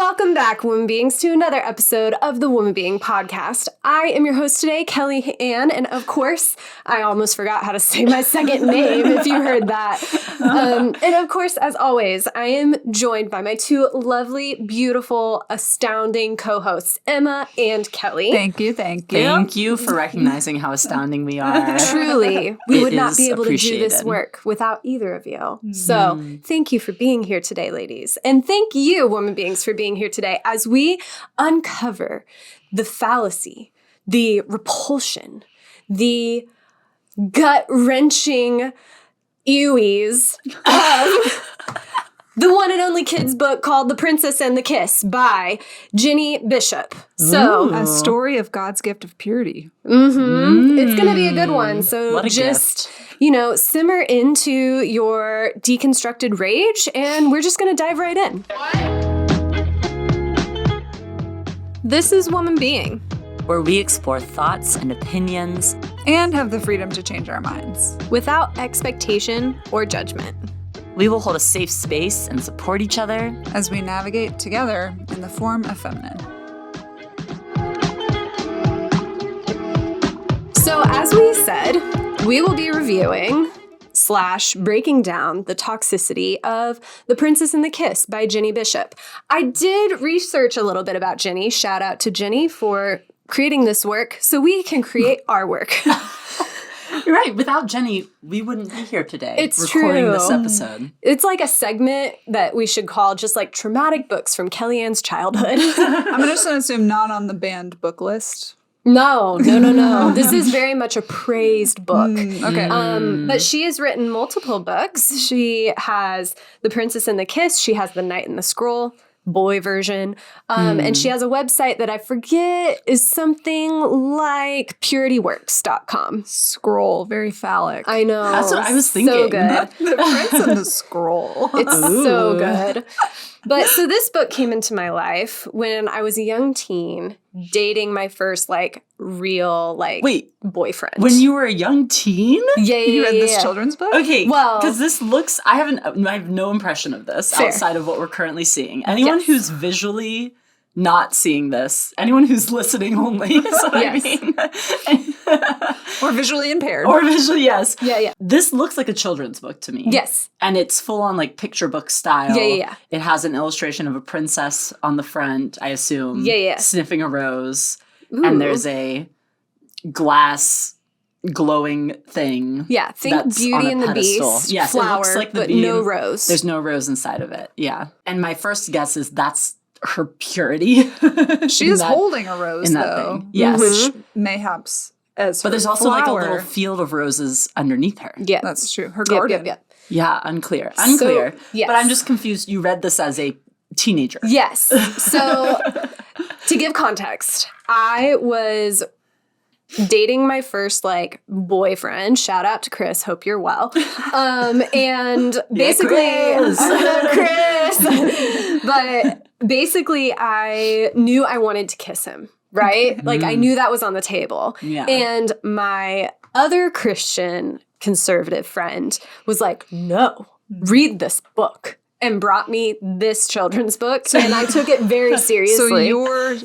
Welcome back, Woman Beings, to another episode of the Woman Being Podcast. I am your host today, Kelly Ann, and of course, I almost forgot how to say my second name, if you heard that. And of course, as always, I am joined by my two lovely, beautiful, astounding co-hosts, Emma and Kelly. Thank you. Thank you for recognizing how astounding we are. Truly, we would not be able to do this work without either of you. So thank you for being here today, ladies. And thank you, Woman Beings, for being here today as we uncover the fallacy, the repulsion, the gut-wrenching ewies of the one and only kids book called The Princess and the Kiss by Ginny Bishop. So, a story of God's gift of purity. It's going to be a good one. So just, simmer into your deconstructed rage and we're just going to dive right in. This is Woman Being, where we explore thoughts and opinions and have the freedom to change our minds without expectation or judgment. We will hold a safe space and support each other as we navigate together in the form of feminine. So as we said, we will be reviewing / breaking down the toxicity of The Princess and the Kiss by Ginny Bishop. I did research a little bit about Ginny. Shout out to Ginny for creating this work so we can create our work. You're right. Without Jenny, we wouldn't be here today. It's recording true. This episode. It's like a segment that we should call just like traumatic books from Kellyanne's childhood. I'm just going to assume not on the banned book list. No. This is very much a praised book. Okay. But she has written multiple books. She has The Princess and the Kiss. She has The Knight and the Scroll, boy version. And she has a website that I forget is something like purityworks.com. Scroll, very phallic. I know. That's what I was thinking. So good. The Prince and the Scroll. It's so good. But so this book came into my life when I was a young teen dating my first real boyfriend. When you were a young teen? Yeah. You read this children's book? Okay, Well, because this looks, I have no impression of this Fair. outside of what we're currently seeing. Anyone who's visually not seeing this, anyone who's listening only, is what I mean. Or visually impaired. Or visually, yes. Yeah. This looks like a children's book to me. Yes. And it's full on picture book style. Yeah. It has an illustration of a princess on the front, I assume. Yeah. Sniffing a rose. Ooh. And there's a glass glowing thing. Yeah, think Beauty and the Beast, Yes, flower, it looks like the but bean. no rose. There's no rose inside of it. Yeah. And my first guess is that's her purity. She is holding a rose, in that though. thing. Yes. Which mayhaps as But her there's also a flower. little field of roses underneath her. Yeah. That's true. Her garden. Yep. Yeah, unclear. Yes. But I'm just confused. You read this as a teenager. Yes. So to give context, I was dating my first boyfriend. Shout out to Chris. Hope you're well. And basically, Chris. But basically, I knew I wanted to kiss him. Right? I knew that was on the table. Yeah. And my other Christian conservative friend was like, no, read this book. And brought me this children's book. And I took it very seriously. So your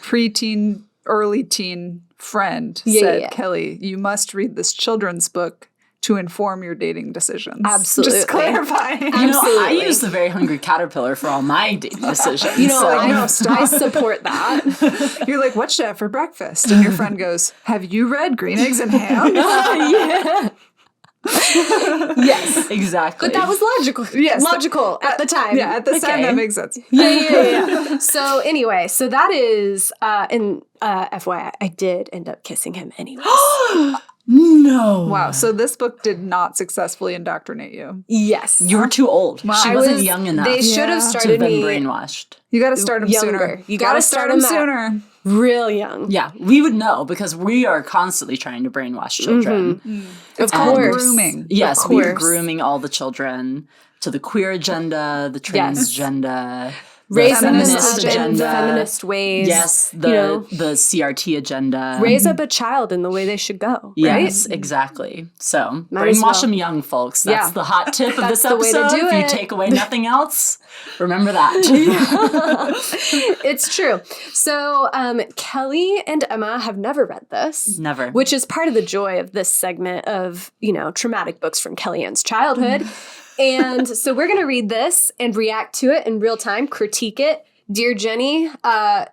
preteen, early teen friend said, Kelly, you must read this children's book to inform your dating decisions. Absolutely. Just clarifying. I use the Very Hungry Caterpillar for all my dating decisions. I support that. You're like, what should I have for breakfast? And your friend goes, have you read Green Eggs and Ham? Yeah. Yes. Exactly. But that was logical. Yes. Logical at the time. Yeah, at the time that makes sense. Yeah. So anyway, that is, FYI, I did end up kissing him anyways. No. Wow. So this book did not successfully indoctrinate you. Yes. You were too old. Wow. She wasn't young enough. They should have to started have been me brainwashed. You got to start them younger. sooner. You got to start them sooner. Real young. Yeah, we would know because we are constantly trying to brainwash children. It's called grooming. Yes, Of we are course. grooming all the children to the queer agenda, the transgender, raise them in feminist feminist ways. Yes, the CRT agenda. Raise up a child in the way they should go. Yes, right? Exactly. So Might as well. brainwash them young, folks. That's the hot tip of this the way to episode. do If you it. take away nothing else, remember that. It's true. So Kelly and Emma have never read this. Never. Which is part of the joy of this segment of, traumatic books from Kellyanne's childhood. And so we're going to read this and react to it in real time, critique it. Dear Jenny,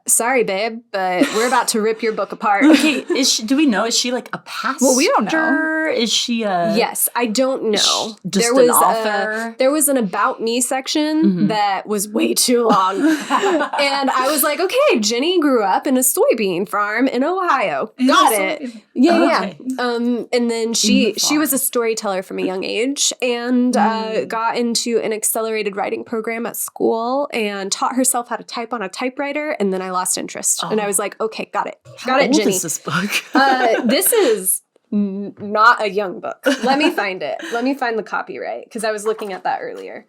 sorry, babe, but we're about to rip your book apart. Okay, do we know? Is she like a pastor? Well, we don't know. Is she a... Yes, I don't know. Just an author? There was an About Me section that was way too long. And I was like, okay, Jenny grew up in a soybean farm in Ohio. Got it. Yeah. And then she was a storyteller from a young age and got into an accelerated writing program at school and taught herself how to type on a typewriter. And then I lost interest. And I was like, okay, got it. Got it, Jenny. How old is this book? This is not a young book. Let me find it. Let me find the copyright because I was looking at that earlier.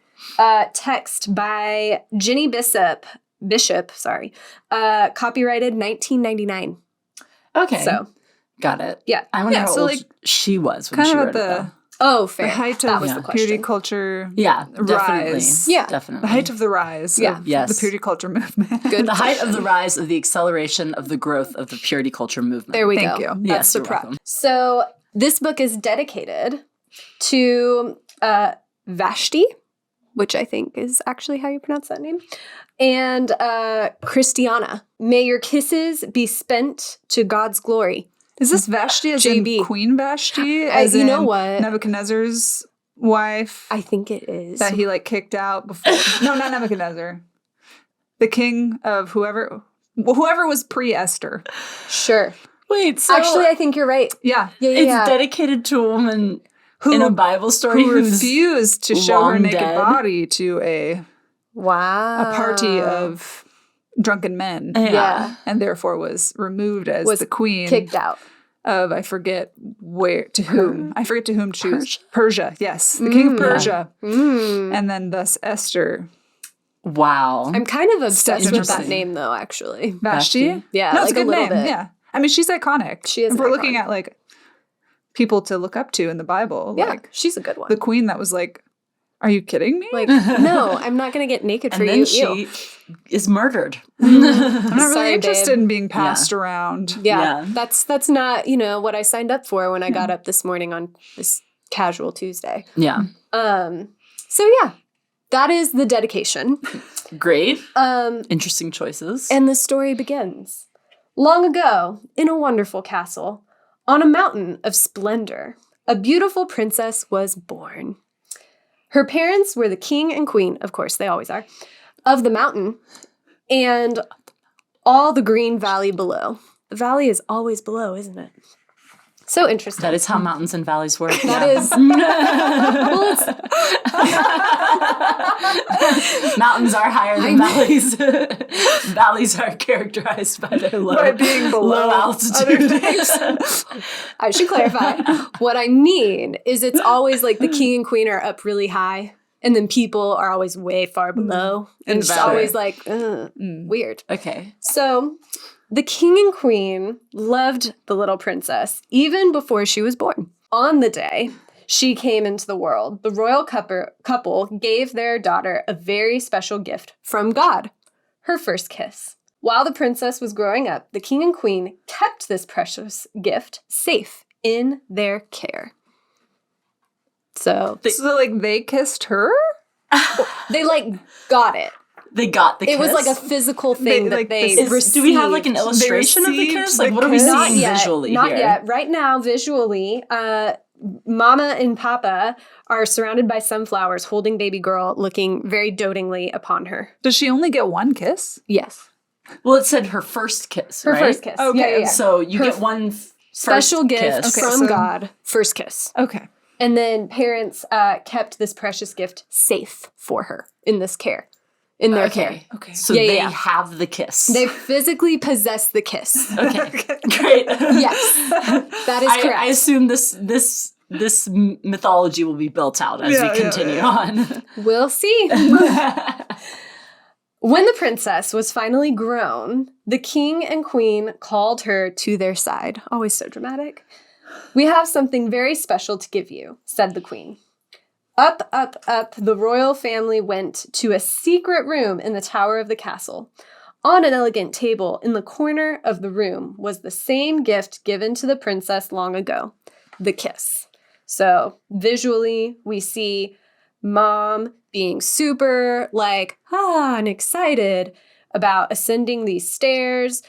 Text by Jenny Bishop, copyrighted 1999. Okay. So, got it. yeah. I wonder how so old like, she was when kind she of wrote at it, the though. Oh, fair. the height that of was the purity question. culture. Yeah, definitely. Rise. Yeah. Definitely. The height of the rise. Yeah. Of Yes. the purity culture movement. Good. The height of the rise of the acceleration of the growth of the purity culture movement. There we Thank go. you. That's Yes, the you're prep. welcome. So this book is dedicated to Vashti, which I think is actually how you pronounce that name, and Christiana. May your kisses be spent to God's glory. Is this Vashti as JB. in Queen Vashti? As you know in what? Nebuchadnezzar's wife I think it is. that he like kicked out before. No, not Nebuchadnezzar. The king of whoever was pre-Esther. Sure. Wait, so Actually, I think you're right. Yeah. it's dedicated to a woman in a Bible story who who's refused to show her long naked dead. body to a Wow. party of drunken men. Yeah. And therefore was removed as Was the queen kicked out. of I forget to whom she was. Persia, yes. The king of Persia. And then thus Esther. Wow. I'm kind of obsessed with that Interesting. name, though, actually. Vashti? Yeah, No, it's like a a good little name. bit. Yeah. I mean, she's iconic. She is If an we're looking icon. at like people to look up to in the Bible, Yeah, like she's a good one. the queen that was like, are you kidding me? Like, no, I'm not going to get naked for and then you. she Ew. is murdered. I'm not really Sorry, interested babe. in being passed around. Yeah, Yeah. that's not, what I signed up for when I got up this morning on this casual Tuesday. Yeah. So yeah, that is the dedication. Great. Interesting choices. And the story begins. Long ago, in a wonderful castle, on a mountain of splendor, a beautiful princess was born. Her parents were the king and queen, of course, they always are, of the mountain and all the green valley below. The valley is always below, isn't it? So interesting. That is how mountains and valleys work. That is. Well, it's, Mountains are higher than valleys. Valleys are characterized by their By being below low altitude. other things. I should clarify. What I mean is it's always like the king and queen are up really high, and then people are always way far below. And In it's the valley. always like, weird. Okay. So the king and queen loved the little princess even before she was born. On the day she came into the world, the royal couple gave their daughter a very special gift from God, her first kiss. While the princess was growing up, the king and queen kept this precious gift safe in their care. So So like they kissed her? they got it. They got the kiss. It was like a physical thing that they received. Do we have like an illustration of the received kiss? the Like what are we kiss? Not seeing yet. visually Not here? yet. Right now, visually, Mama and Papa are surrounded by sunflowers, holding baby girl, looking very dotingly upon her. Does she only get one kiss? Yes. Well, it said her first kiss, Her right? first kiss. Okay, Yeah. So you Her get one special first gift kiss. Okay, from so- God. First kiss. Okay. And then parents kept this precious gift safe for her in this care. In their care. Okay. So Yeah, they yeah. have the kiss. They physically possess the kiss. Okay, great. Yes. That is correct. I assume this mythology will be built out as we continue on. We'll see. When the princess was finally grown, the king and queen called her to their side. Always so dramatic. "We have something very special to give you," said the queen. Up, up, up, the royal family went to a secret room in the tower of the castle. On an elegant table in the corner of the room was the same gift given to the princess long ago, the kiss. So visually, we see Mom being super and excited about ascending these stairs.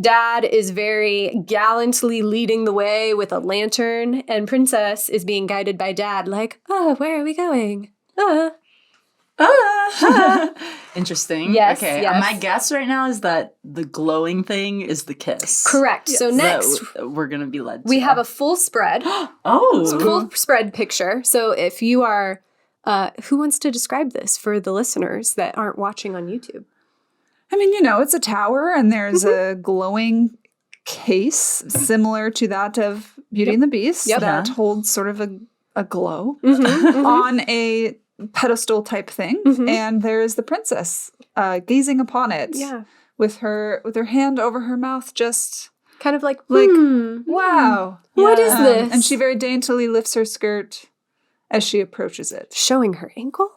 Dad is very gallantly leading the way with a lantern, and Princess is being guided by Dad where are we going? Interesting. Yes, okay. yes. My guess right now is that the glowing thing is the kiss. Correct. Yes. So next, we're going to be led to. We have a full spread. Oh. Full spread picture. So if you are, who wants to describe this for the listeners that aren't watching on YouTube? I mean, it's a tower and there's a glowing case similar to that of Beauty and the Beast that holds sort of a glow on a pedestal type thing. And there's the princess gazing upon it with her hand over her mouth, just kind of wow. What is this? And she very daintily lifts her skirt as she approaches it. Showing her ankle?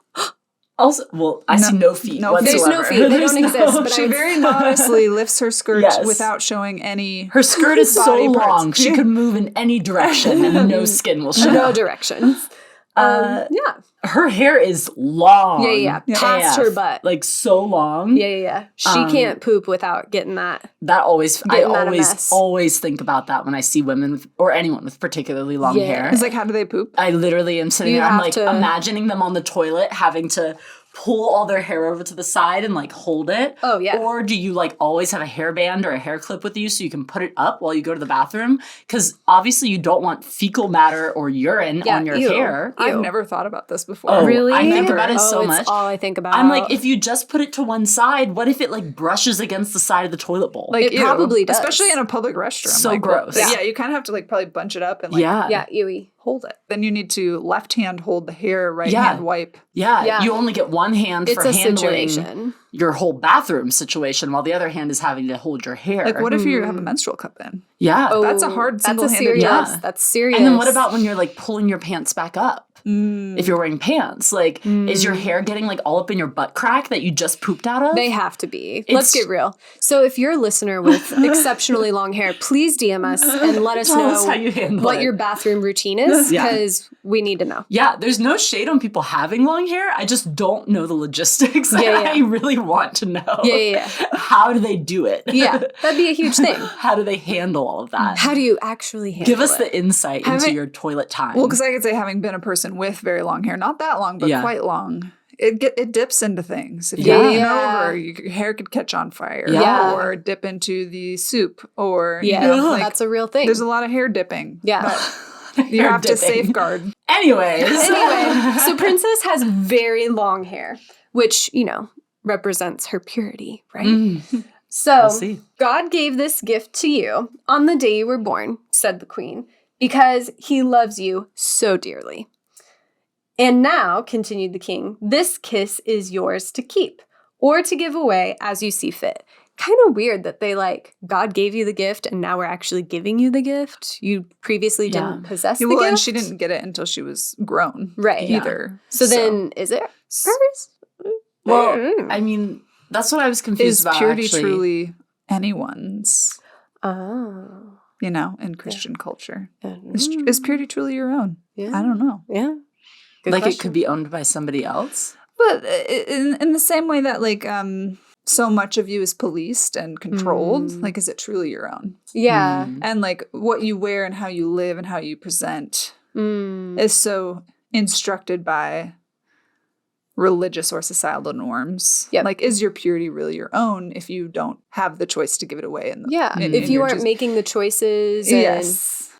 Also, I see no feet whatsoever. There's no feet. They don't exist. But she very modestly lifts her skirt without showing any. Her skirt is so long, she could move in any direction and no skin will show. No directions. Her hair is long. Yeah. Past her butt. So long. Yeah. She can't poop without getting that. I always think about that when I see women or anyone with particularly long hair. It's how do they poop? I literally am sitting there. I'm imagining them on the toilet having to pull all their hair over to the side and hold it. Oh, yeah. Or do you always have a hairband or a hair clip with you so you can put it up while you go to the bathroom? Because obviously you don't want fecal matter or urine on your hair. I've never thought about this before. Oh, really? I think about it so much. It's all I think about. I'm if you just put it to one side, what if it brushes against the side of the toilet bowl? It probably does. Especially in a public restroom. So gross. Yeah, you kind of have to probably bunch it up and ewy. Hold it. Then you need to left hand hold the hair, right hand wipe. Yeah, you only get one hand for handling situation. Your whole bathroom situation, while the other hand is having to hold your hair. What if you have a menstrual cup in? Yeah. That's a hard single-handed job. That's serious. And then what about when you're pulling your pants back up? If you're wearing pants, is your hair getting all up in your butt crack that you just pooped out of? They have to be. Let's get real. So if you're a listener with exceptionally long hair, please DM us and let us know how you handle what your bathroom routine is, because we need to know. Yeah, there's no shade on people having long hair. I just don't know the logistics. I really want to know. Yeah. How do they do it? Yeah, that'd be a huge thing. How do they handle all of that? How do you actually handle it? Give us the insight into your toilet time. Well, because I could say, having been a person with very long hair, not that long, but quite long, it dips into things. If you lean over, your hair could catch on fire. Or dip into the soup. Or that's a real thing. There's a lot of hair dipping. Yeah. You have to safeguard. Anyway, so Princess has very long hair, which, represents her purity, right? So God gave this gift to you on the day you were born, said the queen, because he loves you so dearly. And now, continued the king, this kiss is yours to keep or to give away as you see fit. Kind of weird that they God gave you the gift and now we're actually giving you the gift. You previously didn't possess the gift. And she didn't get it until she was grown. Right. Either. So then is it hers? Well, I mean, that's what I was confused about. Is purity truly anyone's? Oh. In Christian culture. Is purity truly your own? Yeah. I don't know. Yeah. Good question. It could be owned by somebody else? But in the same way that so much of you is policed and controlled, is it truly your own? Yeah. And what you wear and how you live and how you present is so instructed by religious or societal norms. Yep. Is your purity really your own if you don't have the choice to give it away? If you aren't making the choices. Yes.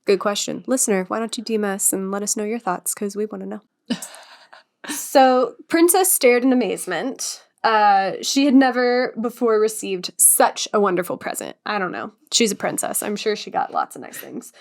Good question. Listener, why don't you DM us and let us know your thoughts, because we want to know. So Princess stared in amazement. She had never before received such a wonderful present. I don't know. She's a princess. I'm sure she got lots of nice things.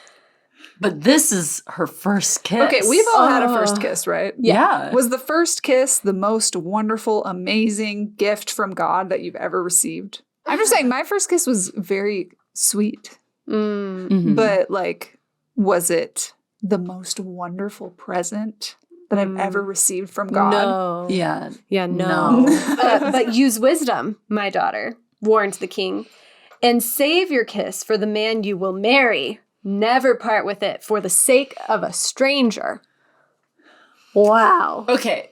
But this is her first kiss. Okay, we've all had a first kiss, right? Yeah. Was the first kiss the most wonderful, amazing gift from God that you've ever received? I'm just saying, my first kiss was very sweet. Mm-hmm. But, like, was it the most wonderful present that I've ever received from God? No. Yeah. Yeah, no. But use wisdom, my daughter, warned the king, and save your kiss for the man you will marry. Never part with it for the sake of a stranger. Wow. Okay.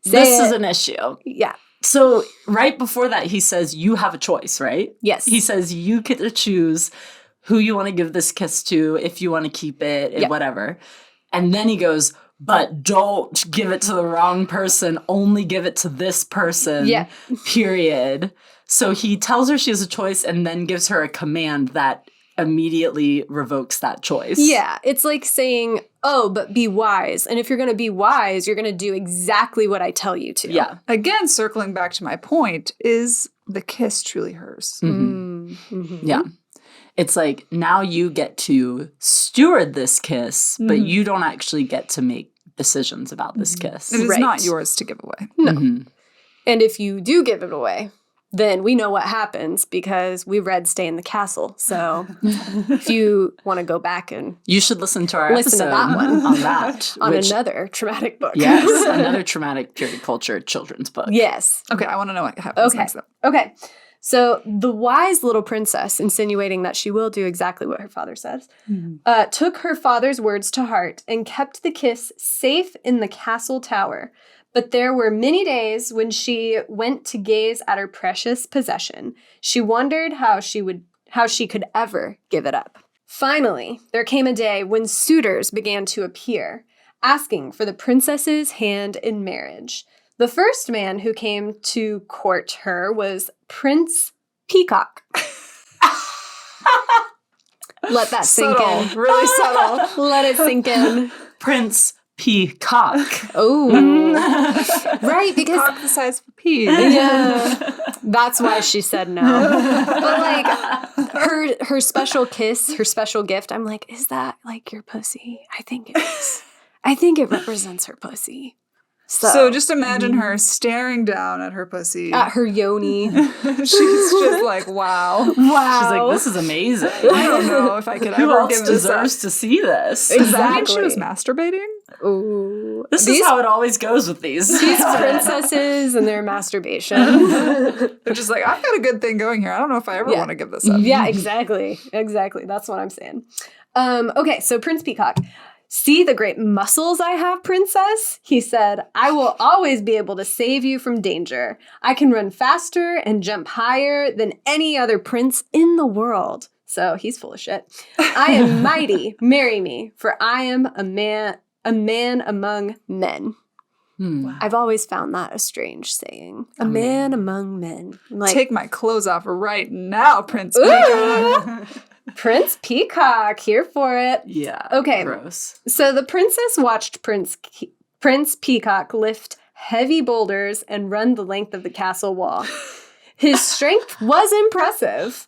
This is an issue. Yeah. So right before that, he says, you have a choice, right? Yes. He says, you get to choose who you want to give this kiss to, if you want to keep it, whatever. And then he goes, but don't give it to the wrong person. Only give it to this person. Yeah. Period. So he tells her she has a choice and then gives her a command that immediately revokes that choice. Yeah. It's like saying, oh, but be wise. And if you're going to be wise, you're going to do exactly what I tell you to. Yeah. Again, circling back to my point, is the kiss truly hers? Yeah. It's like, now you get to steward this kiss, but you don't actually get to make decisions about this kiss. It is Right. not yours to give away. No. Mm-hmm. And if you do give it away, then we know what happens because we read Stay in the Castle. So if you want to go back and You should listen to our Listen to episode that one. on that. on which- another traumatic book. Yes, another traumatic period culture children's book. Yes. Okay, I want to know what happens Okay. next, though. Okay. So the wise little princess, insinuating that she will do exactly what her father says, took her father's words to heart and kept the kiss safe in the castle tower. But there were many days when she went to gaze at her precious possession. She wondered how she could ever give it up. Finally, there came a day when suitors began to appear, asking for the princess's hand in marriage. The first man who came to court her was Prince Peacock. Let that sink in. Subtle, really subtle. Let it sink in. Prince Peacock. Oh, right, because Cock the size of a pea. yeah, that's why she said no. But like her special kiss, her special gift, I'm like, is that like your pussy? I think it is. I think it represents her pussy. So just imagine her staring down at her pussy. At her yoni. She's just like, wow. Wow. She's like, this is amazing. I don't know if I could Who ever else give this up. deserves to see this? Does that mean she Exactly. was masturbating? Ooh. This is how it always goes with these. These princesses and their masturbation. They're just like, I've got a good thing going here. I don't know if I ever want to give this up. Yeah, exactly. Exactly. That's what I'm saying. Okay, so Prince Peacock. See the great muscles I have, princess? He said, I will always be able to save you from danger. I can run faster and jump higher than any other prince in the world. So he's full of shit. I am mighty. Marry me, for I am a man among men. Wow. I've always found that a strange saying. A man among men. Like, Take my clothes off right now, Prince Ooh! Peacock. Prince Peacock, here for it. Yeah. Okay. Gross. So the princess watched Prince Peacock lift heavy boulders and run the length of the castle wall. His strength was impressive,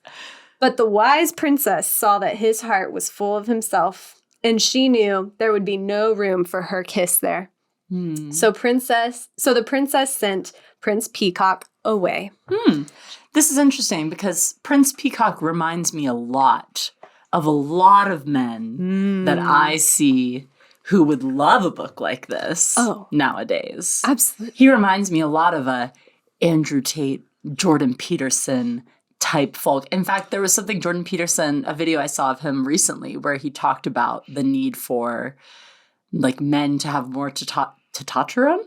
but the wise princess saw that his heart was full of himself, and she knew there would be no room for her kiss there. So the princess sent Prince Peacock away. This is interesting because Prince Peacock reminds me a lot of men that I see who would love a book like this nowadays. Absolutely. He reminds me a lot of a Andrew Tate, Jordan Peterson type folk. In fact, there was something Jordan Peterson, a video I saw of him recently where he talked about the need for like men to have more testosterone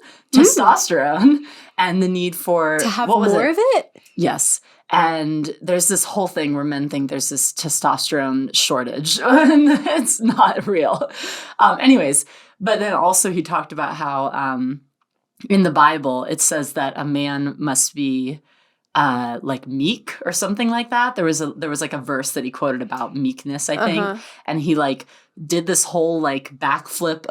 and the need for To have more of it? Yes. And there's this whole thing where men think there's this testosterone shortage and it's not real. Anyways, but then also he talked about how in the Bible it says that a man must be like meek or something like that. There was like a verse that he quoted about meekness, I think. And he like did this whole like backflip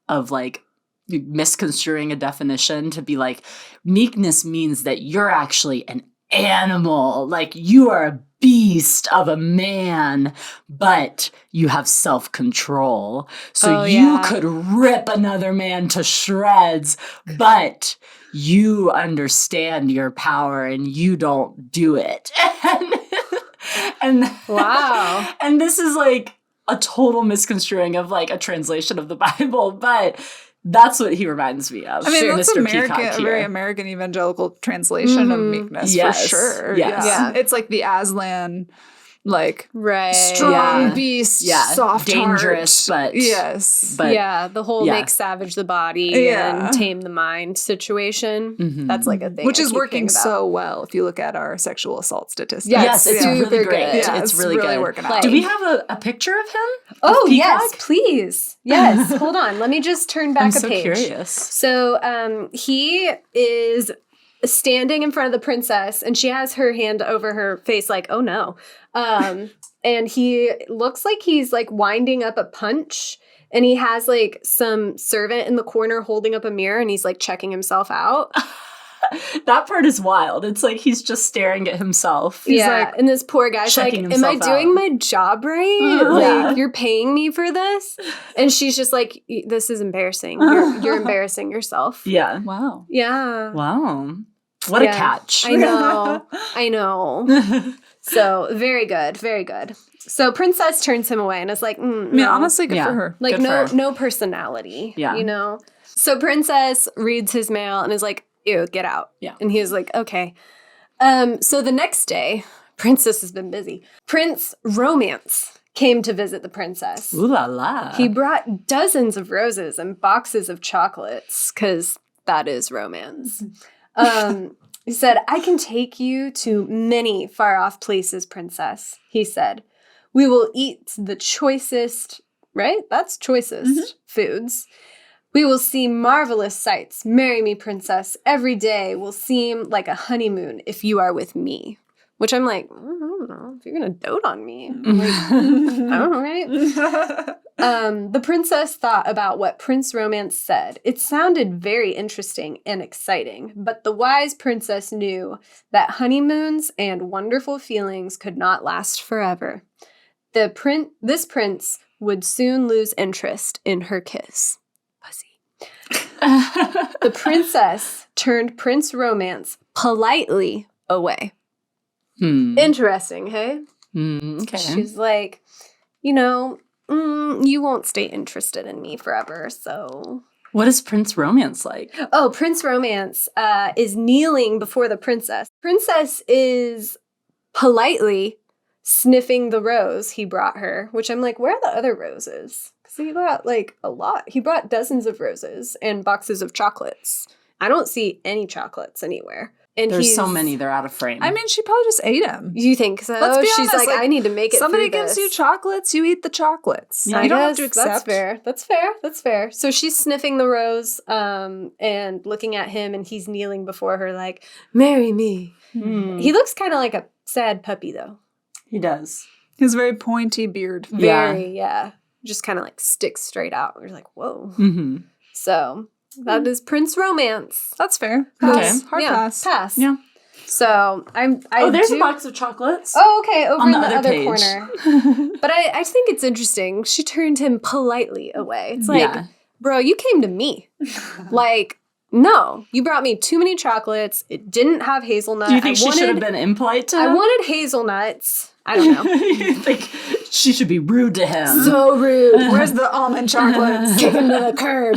of like misconstruing a definition to be like meekness means that you're actually an animal, like you are a beast of a man, but you have self-control. So you yeah. could rip another man to shreds, but you understand your power and you don't do it. And Wow. And this is like a total misconstruing of like a translation of the Bible, but that's what he reminds me of. I mean, that's Mr. American, Peacock a very here. American evangelical translation of meekness Yes. for sure. Yes. Yeah. Yeah. It's like the Aslan, like Right. strong Yeah. beast, Yeah. soft Dangerous, heart. but yes. but yeah, the whole yeah. make savage the body Yeah. and tame the mind situation. Mhm. That's like a thing. Which I is keep working hearing about. so well if you look at our sexual assault statistics. yes, it's super really great. good. Yeah, it's really good. working out. Like- Do we have a picture of him? Oh, Of yes, Peacock? please. Yes, hold on. Let me just turn back I'm a so page. curious. So he is standing in front of the princess, and she has her hand over her face like, oh no. And he looks like he's like winding up a punch, and he has like some servant in the corner holding up a mirror, and he's like checking himself out. That part is wild. It's like he's just staring at himself. He's yeah, like, and this poor guy's like, checking am I himself doing out. my job right? Yeah. Like, you're paying me for this? And she's just like, this is embarrassing. You're embarrassing yourself. yeah. Wow. Yeah. Wow. What a Yeah. catch. I know. I know. So very good. Very good. So Princess turns him away and is like, I mean, no. honestly, good Yeah. for her. Like good for her. no personality. Yeah. You know? So Princess reads his mail and is like, ew, get out. Yeah. And he was like, okay. So the next day, Princess has been busy. Prince Romance came to visit the princess. Ooh la la. He brought dozens of roses and boxes of chocolates, because that is romance. He said, I can take you to many far-off places, princess, he said. We will eat the choicest, right? That's choicest foods. We will see marvelous sights. Marry me, princess. Every day will seem like a honeymoon if you are with me. Which I'm like, I don't know. If you're going to dote on me. I'm like, I don't know, right? The princess thought about what Prince Romance said. It sounded very interesting and exciting, but the wise princess knew that honeymoons and wonderful feelings could not last forever. This prince would soon lose interest in her kiss. Pussy. The princess turned Prince Romance politely away. Interesting, hey? Okay. She's like, you know, you won't stay interested in me forever, so... What is Prince Romance like? Oh, Prince Romance is kneeling before the princess. Princess is politely sniffing the rose he brought her, which I'm like, where are the other roses? Because he brought, like, a lot. He brought dozens of roses and boxes of chocolates. I don't see any chocolates anywhere. And There's so many, they're out of frame. I mean, she probably just ate them. You think so? Let's be She's honest, like, I need to make it Somebody through gives this. you chocolates, you eat the chocolates. Yeah, you don't have guess to accept. That's fair. That's fair. That's fair. So she's sniffing the rose and looking at him, and he's kneeling before her like, marry me. He looks kind of like a sad puppy, though. He does. His very pointy beard. Very, yeah. Just kind of like sticks straight out. You're like, whoa. Mm-hmm. So that is Prince Romance. That's fair. Okay. Pass. Hard Yeah, pass. Pass. Yeah. So there's a box of chocolates. Oh, okay, over On in the the other other page. corner. But I think it's interesting. She turned him politely away. It's like, Yeah. bro, you came to me. Like, no, you brought me too many chocolates. It didn't have hazelnut. Do you think she should have been impolite to him? I wanted hazelnuts. I don't know. You think she should be rude to him? So rude. Where's the almond chocolates? Kick him to the curb.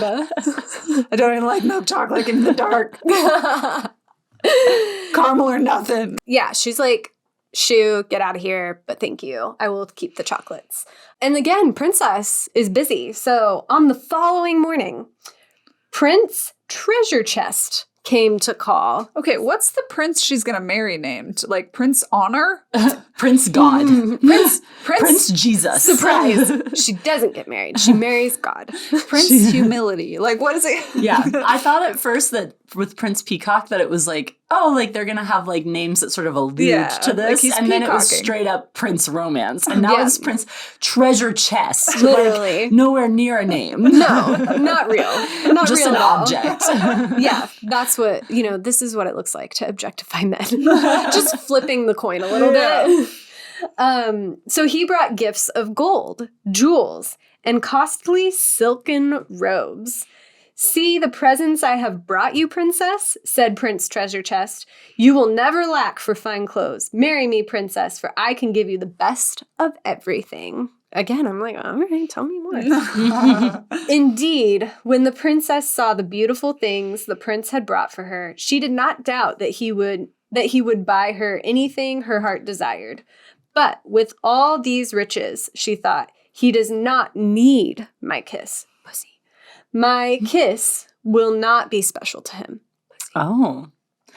I don't even like milk chocolate in the dark. Caramel or nothing. Yeah, she's like, shoo, get out of here, but thank you. I will keep the chocolates. And again, Princess is busy. So on the following morning, Prince Treasure Chest came to call. Okay, what's the prince she's gonna marry named? Like Prince Honor? Prince God. Prince Jesus. Surprise. She doesn't get married. She marries God. Prince Humility. Like, what is it? Yeah. I thought at first that with Prince Peacock that it was like, oh, like they're going to have like names that sort of allude to this. like he's and then it was peacocking. straight up Prince Romance. And now Yeah. it's Prince Treasure Chest. Literally. Like, nowhere near a name. No, not real. Not Just real an at all. object. Yeah, that's what, this is what it looks like to objectify men. Just flipping the coin a little bit. So he brought gifts of gold, jewels, and costly silken robes. "See the presents I have brought you, princess," said Prince Treasure Chest. "You will never lack for fine clothes. Marry me, princess, for I can give you the best of everything." Again, I'm like, all right, tell me more. Indeed, when the princess saw the beautiful things the prince had brought for her, she did not doubt that he would buy her anything her heart desired. But with all these riches, she thought, he does not need my kiss. Pussy. My kiss will not be special to him. Oh.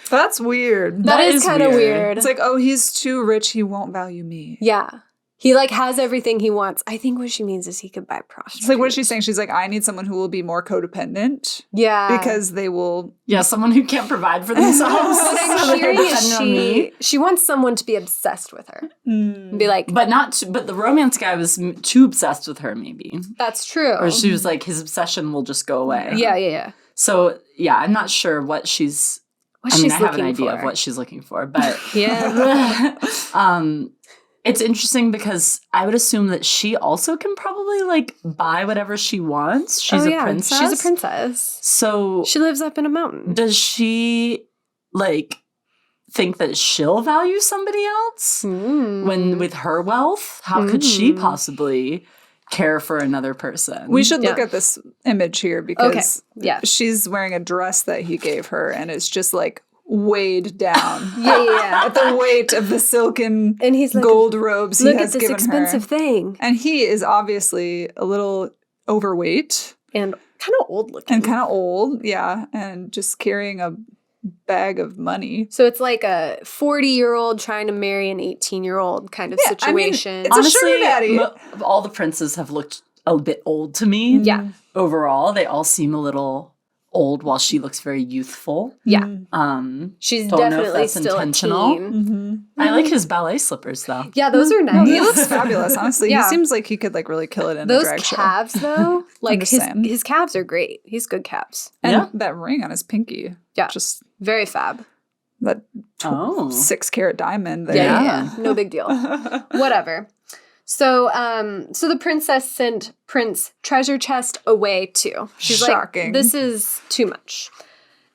That's weird. That is kind of weird. It's like, oh, he's too rich. He won't value me. Yeah. He like has everything he wants. I think what she means is he could buy prostitutes. It's like, what is she saying? She's like, I need someone who will be more codependent. Yeah. Because they will. Yeah, someone who can't provide for themselves. What I'm hearing is she wants someone to be obsessed with her. And be like. But but the romance guy was too obsessed with her, maybe. That's true. Or she was like, his obsession will just go away. Yeah. So, yeah, I'm not sure what she's. I have an idea of what she's looking for, but. Yeah. It's interesting because I would assume that she also can probably, like, buy whatever she wants. She's a princess. She's a princess. So... She lives up in a mountain. Does she, like, think that she'll value somebody else? When with her wealth? How could she possibly care for another person? We should look at this image here because she's wearing a dress that he gave her and it's just, like, weighed down. Yeah. At the weight of the silken and he's like, gold robes he has given her. Look at this expensive thing. And he is obviously a little overweight. And kind of old looking. And kind of old, yeah. And just carrying a bag of money. So it's like a 40-year-old trying to marry an 18-year-old kind of situation. I mean, it's honestly, a sugar daddy. All the princes have looked a bit old to me. Yeah. Overall, they all seem a little old while she looks very youthful. Yeah. She's definitely still intentional. I like his ballet slippers though. Yeah, those are nice. He looks fabulous, honestly. Yeah. He seems like he could like really kill it in a drag show. Those calves though, like his calves are great. He's good calves. And that ring on his pinky. Yeah. Just very fab. That 6-carat diamond there. Yeah. No big deal. Whatever. So the princess sent Prince Treasure Chest away too. She's shocking. Like, this is too much.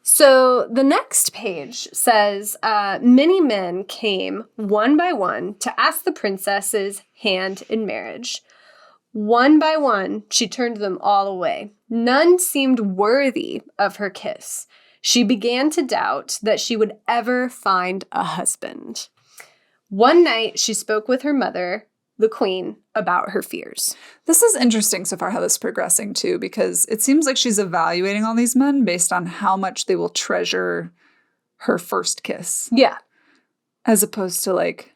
So the next page says, many men came one by one to ask the princess's hand in marriage. One by one, she turned them all away. None seemed worthy of her kiss. She began to doubt that she would ever find a husband. One night, she spoke with her mother, the queen, about her fears. This is interesting so far how this is progressing too, because it seems like she's evaluating all these men based on how much they will treasure her first kiss. Yeah. As opposed to like,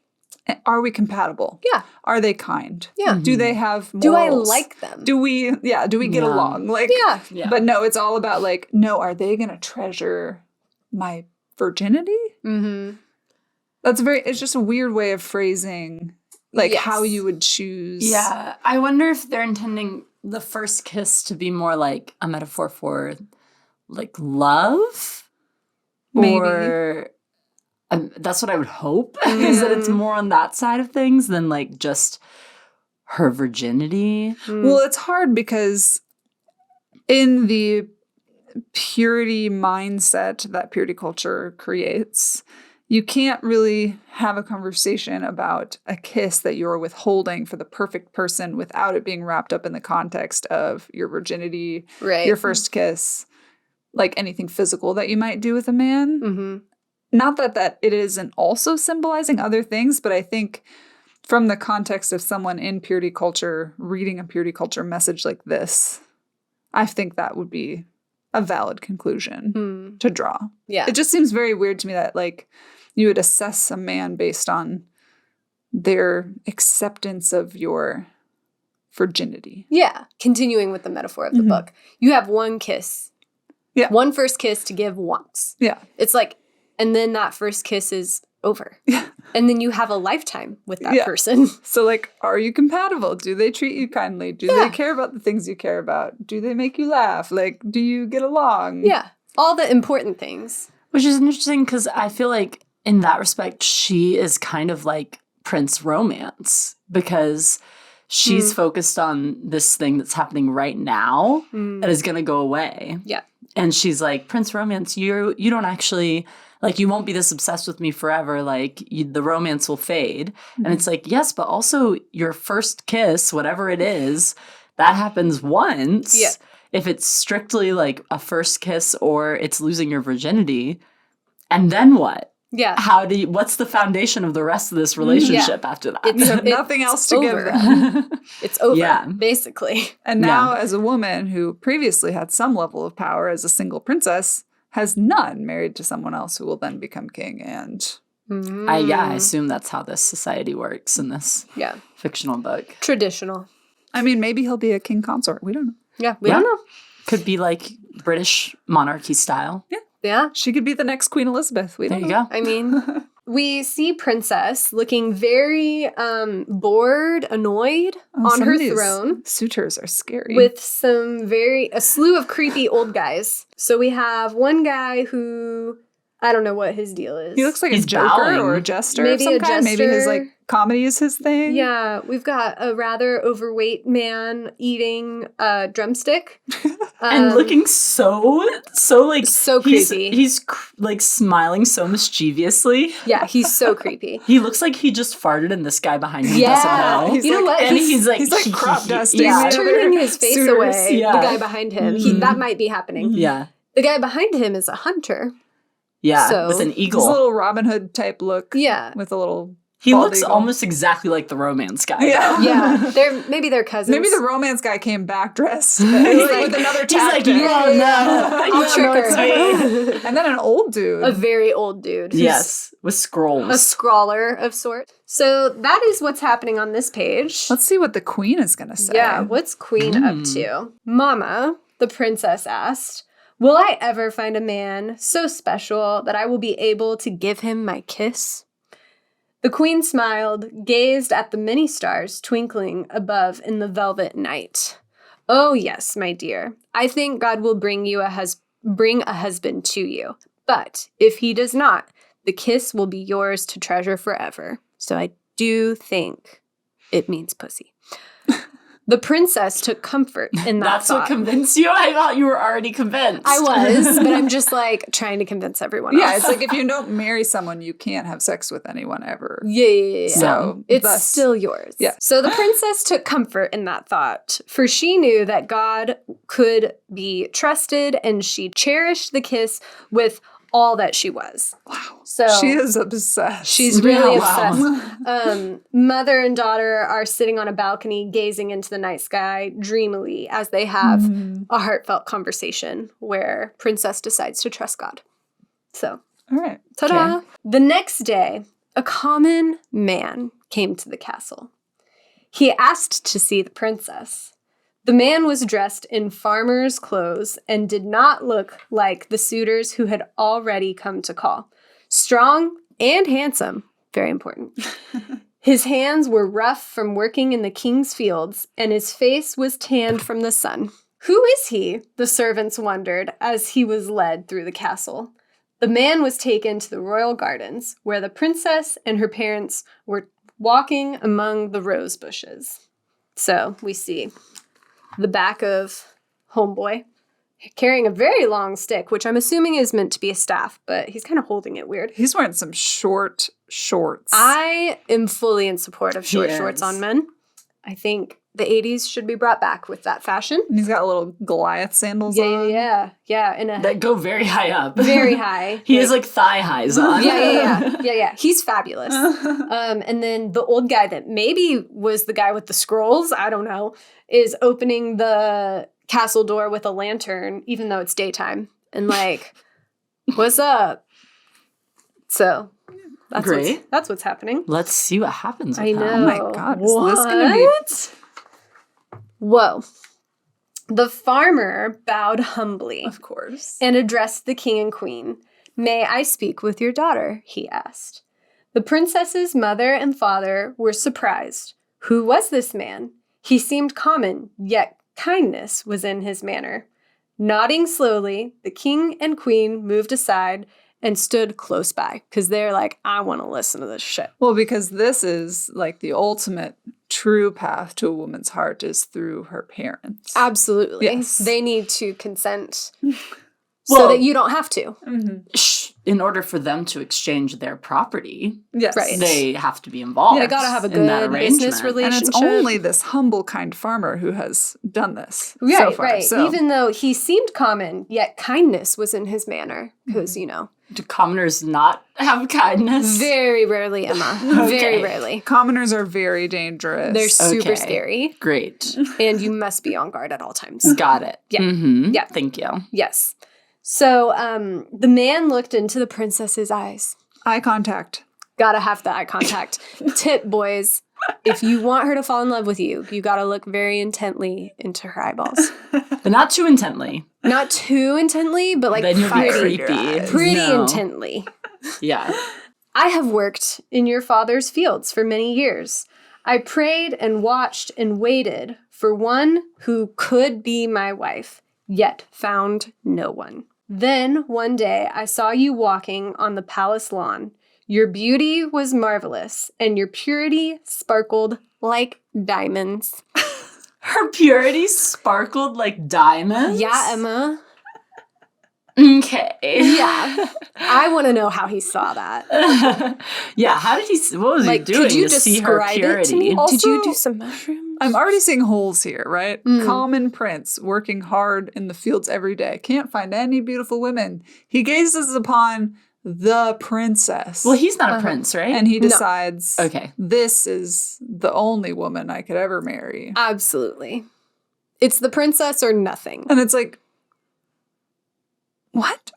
are we compatible? Yeah. Are they kind? Yeah. Do they have morals? Do I like them? Do we get along? Like, yeah. But no, it's all about like, no, are they going to treasure my virginity? Mm-hmm. It's just a weird way of phrasing like how you would choose. Yeah. I wonder if they're intending the first kiss to be more like a metaphor for like love. Maybe. Or that's what I would hope, is that it's more on that side of things than like just her virginity. Well, it's hard because in the purity mindset that purity culture creates, you can't really have a conversation about a kiss that you're withholding for the perfect person without it being wrapped up in the context of your virginity, your first kiss, like anything physical that you might do with a man. Mm-hmm. Not that it isn't also symbolizing other things, but I think from the context of someone in purity culture reading a purity culture message like this, I think that would be a valid conclusion to draw. Yeah. It just seems very weird to me that like you would assess a man based on their acceptance of your virginity. Yeah. Continuing with the metaphor of the book. You have one kiss. Yeah. One first kiss to give once. Yeah. It's like, and then that first kiss is over. Yeah. And then you have a lifetime with that person. So like, are you compatible? Do they treat you kindly? Do they care about the things you care about? Do they make you laugh? Like, do you get along? Yeah. All the important things. Which is interesting because I feel like in that respect, she is kind of like Prince romance because she's focused on this thing that's happening right now that is going to go away. Yeah. And she's like, Prince romance, you don't actually, like, you won't be this obsessed with me forever. Like, the romance will fade. And it's like, yes, but also your first kiss, whatever it is, that happens once. Yeah. If it's strictly like a first kiss or it's losing your virginity, and then what? Yeah. What's the foundation of the rest of this relationship after that? You have nothing else to give over. them. It's over, basically. And now, as a woman who previously had some level of power as a single princess, has none, married to someone else who will then become king. And I assume that's how this society works in this fictional book. Traditional. I mean, maybe he'll be a king consort. We don't know. Yeah, we don't know. Could be like British monarchy style. Yeah. Yeah. She could be the next Queen Elizabeth. There you go. I mean, we see Princess looking very bored, annoyed on her throne. Suitors are scary. With a slew of creepy old guys. So we have one guy who, I don't know what his deal is. He looks like He's a joker bowing. or a jester Maybe of some a kind. Maybe his jester. comedy is his thing. Yeah, we've got a rather overweight man eating a drumstick. And looking so creepy. He's like smiling so mischievously. Yeah, he's so creepy. He looks like he just farted and this guy behind him doesn't know. You know what? And he's like crop dusting. He's turning his face suitors. away. Yeah. The guy behind him. That might be happening. Yeah. The guy behind him is a hunter. Yeah, So- with an eagle. His little Robin Hood type look. Yeah. With a little He bald looks eagle. almost exactly like the romance guy. Yeah. though. Yeah. Maybe they're cousins. Maybe the romance guy came back dressed with another He's like, tactic. you don't know. I'll trick her. And then an old dude. A very old dude. who's Yes, with scrolls. A scrawler of sorts. So that is what's happening on this page. Let's see what the queen is going to say. Yeah, what's Queen up to? Mama, the princess asked, will I ever find a man so special that I will be able to give him my kiss? The queen smiled, gazed at the many stars twinkling above in the velvet night. Oh yes, my dear, I think God will bring a husband to you. But if he does not, the kiss will be yours to treasure forever. So I do think it means pussy. The princess took comfort in that That's thought. what convinced you? I thought you were already convinced. I was, but I'm just like trying to convince everyone else. Yeah, it's like if you don't marry someone, you can't have sex with anyone ever. Yeah. So It's still yours. Yeah. So the princess took comfort in that thought, for she knew that God could be trusted, and she cherished the kiss with all that she was. Wow. So She is obsessed. she's really Wow. obsessed. Mother and daughter are sitting on a balcony gazing into the night sky dreamily as they have a heartfelt conversation where Princess decides to trust God. So, All right. ta-da! Okay. The next day, a common man came to the castle. He asked to see the princess. The man was dressed in farmer's clothes and did not look like the suitors who had already come to call. Strong and handsome, very important. His hands were rough from working in the king's fields, and his face was tanned from the sun. Who is he? The servants wondered as he was led through the castle. The man was taken to the royal gardens, where the princess and her parents were walking among the rose bushes. So we see the back of Homeboy carrying a very long stick, which I'm assuming is meant to be a staff, but he's kind of holding it weird. He's wearing some short shorts. I am fully in support of short He shorts is. on men. I think the 80s should be brought back with that fashion. And he's got little Goliath sandals on. Yeah, in a That go very high up. very high. He has like thigh highs on. Yeah. He's fabulous. And then the old guy that maybe was the guy with the scrolls, I don't know, is opening the castle door with a lantern, even though it's daytime. And like, what's up? So Great. that's what's happening. Let's see what happens with I him. know. Oh my God, is this gonna be- What? Whoa. The farmer bowed humbly Of course. and addressed the king and queen. May I speak with your daughter? He asked. The princess's mother and father were surprised. Who was this man? He seemed common, yet kindness was in his manner. Nodding slowly, the king and queen moved aside and stood close by because they're like, I want to listen to this shit. Well, because this is like the ultimate true path to a woman's heart is through her parents. Absolutely. Yes. They need to consent so that you don't have to. In order for them to exchange their property, Yes. Right. they have to be involved. They got to have a in that good business arrangement. relationship. And it's only this humble, kind farmer who has done this Right, so far. right. So. Even though he seemed common, yet kindness was in his manner. Because, you know, Do commoners not have kindness? very rarely, Emma. Very rarely. Commoners are very dangerous. They're super Okay. scary. Great. And you must be on guard at all times. Got it. Yeah. Mm-hmm. Yeah. Thank you. Yes. So the man looked into the princess's eyes. Eye contact. Gotta have the eye contact. Tip, boys. If you want her to fall in love with you, you gotta look very intently into her eyeballs. But not too intently. Not too intently, but like Then you'll be pretty, creepy. pretty No. intently. Yeah. I have worked in your father's fields for many years. I prayed and watched and waited for one who could be my wife, yet found no one. Then one day I saw you walking on the palace lawn. Your beauty was marvelous, and your purity sparkled like diamonds. Her purity sparkled like diamonds? Yeah, Emma. Okay. Yeah. I want to know how he saw that. Yeah, how did he, what was Like, he doing could you to see her describe it to me? purity? Did you Also- do some mushrooms? I'm already seeing holes here, right? Mm. Common prince working hard in the fields every day. Can't find any beautiful women. He gazes upon the princess. Well, he's not a prince, right? and he No. decides, Okay. this is the only woman I could ever marry. Absolutely. It's the princess or nothing. And it's like, what?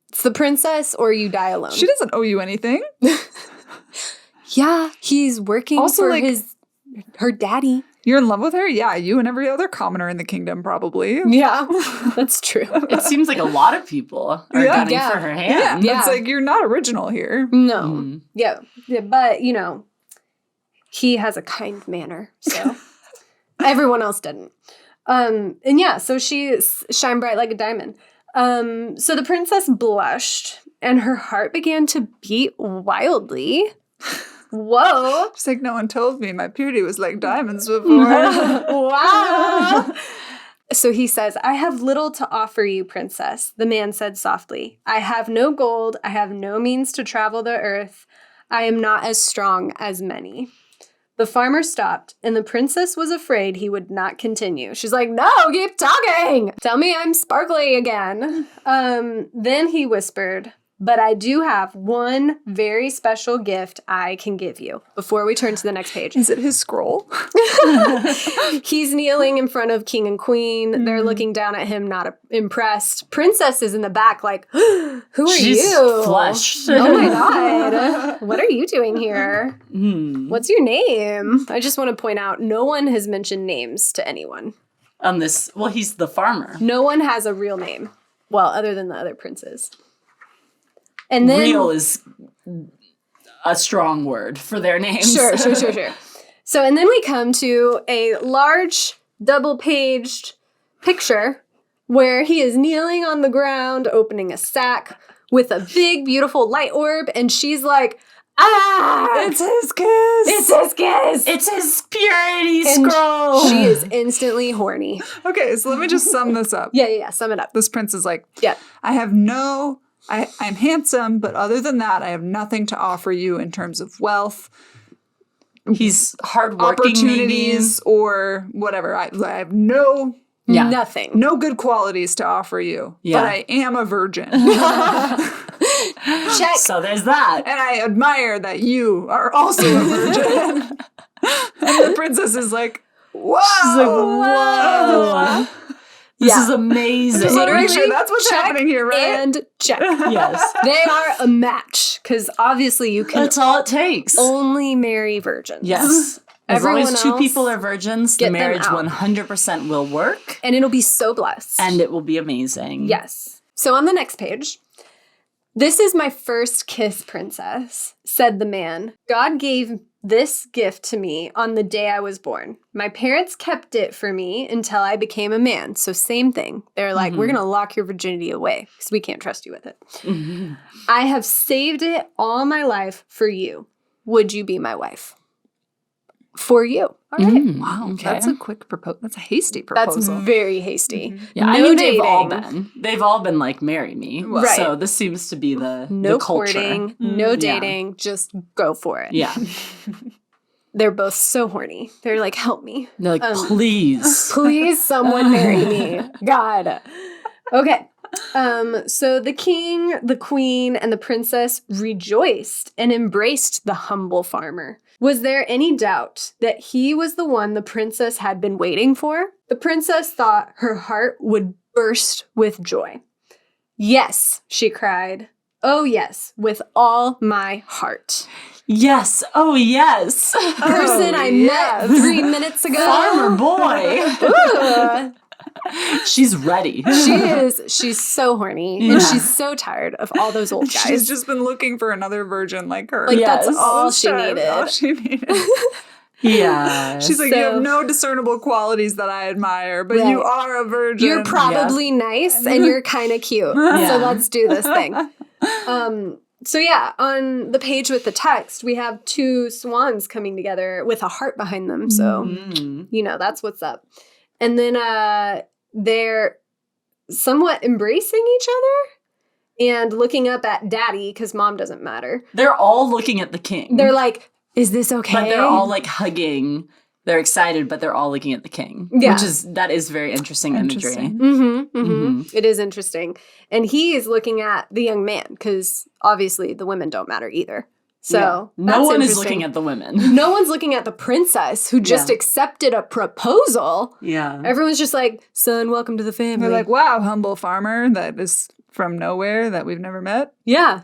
It's the princess or you die alone. She doesn't owe you anything. Yeah, he's working Also, for like- her daddy. You're in love with her? Yeah, you and every other commoner in the kingdom, probably. Yeah, that's true. It seems like a lot of people are Yeah. gunning Yeah. for her Yeah, hand. Yeah. it's like you're not original here. No. Mm. Yeah, but, you know, he has a kind manner, so everyone else didn't. And yeah, so she shine bright like a diamond. So the princess blushed, and her heart began to beat wildly. Whoa. It's like, no one told me my purity was like diamonds before. Wow. So he says, I have little to offer you, princess, the man said softly. I have no gold. I have no means to travel the earth. I am not as strong as many. The farmer stopped, and the princess was afraid he would not continue. She's like, no, keep talking. Tell me I'm sparkly again. Then he whispered, but I do have one very special gift I can give you before we turn to the next page. Is it his scroll? He's kneeling in front of king and queen. They're looking down at him, not impressed. Princess is in the back like, who are She's you? flushed. Oh my God. What are you doing here? Hmm. What's your name? I just want to point out, no one has mentioned names to anyone. On this, well, he's the farmer. No one has a real name. Well, other than the other princes. And then Real is a strong word for their names. Sure. So, and then we come to a large double-paged picture where he is kneeling on the ground, opening a sack with a big, beautiful light orb, and she's like, ah! It's his kiss. It's his kiss! It's his purity And scroll. She is instantly horny. Okay, so let me just sum this up. Yeah, sum it up. This prince is like, Yeah. I'm handsome, but other than that, I have nothing to offer you in terms of wealth, He's hardworking, opportunities, or whatever. I have no Yeah. Nothing. no good qualities to offer you. Yeah. But I am a virgin. Check. So there's that. And I admire that you are also a virgin. And the princess is like, whoa. She's like, whoa. This is amazing. Just want to make sure Literally, that's what's check happening here, right? And check. Yes. They are a match because obviously you can That's all it takes. only marry virgins. Yes. As long Everyone as two else, people are virgins, the get them marriage out. 100% will work And it'll be so blessed. and it will be amazing. yes. So on the next page, this is my first kiss, princess, said the man. God gave this gift to me on the day I was born. My parents kept it for me until I became a man. So same thing. They're like, we're going to lock your virginity away because we can't trust you with it. I have saved it all my life for you. Would you be my wife? For you. All right. Wow. Okay. That's a quick proposal. That's a hasty proposal. That's very hasty. Yeah, no I mean, dating. they've all been like, marry me. Right. So this seems to be the no culture. Courting, no dating, just go for it. Yeah. They're both so horny. They're like, help me. They're like, please. Please, someone marry me. God. Okay. So the king, the queen, and the princess rejoiced and embraced the humble farmer. Was there any doubt that he was the one the princess had been waiting for? The princess thought her heart would burst with joy. Yes, she cried. Oh, yes, with all my heart. Yes. Oh, yes. Person I met 3 minutes ago. Farmer boy. She's ready. She's so horny. And she's so tired of all those old guys. She's just been looking for another virgin like her. Like, that's all she needed. All she needed. Yeah. She's like, you have no discernible qualities that I admire, but you are a virgin. You're probably nice and you're kind of cute. So let's do this thing. So yeah, on the page with the text, we have 2 swans coming together with a heart behind them. So, that's what's up. And then they're somewhat embracing each other and looking up at daddy because mom doesn't matter. They're all looking at the king. They're like, is this okay? But they're all like hugging. They're excited, but they're all looking at the king. Yeah. That is very interesting imagery. It is interesting. And he is looking at the young man because obviously the women don't matter either. So no one is looking at the women. No one's looking at the princess who just accepted a proposal. Yeah. Everyone's just like, son, welcome to the family. They're like, wow, humble farmer that is from nowhere that we've never met. Yeah.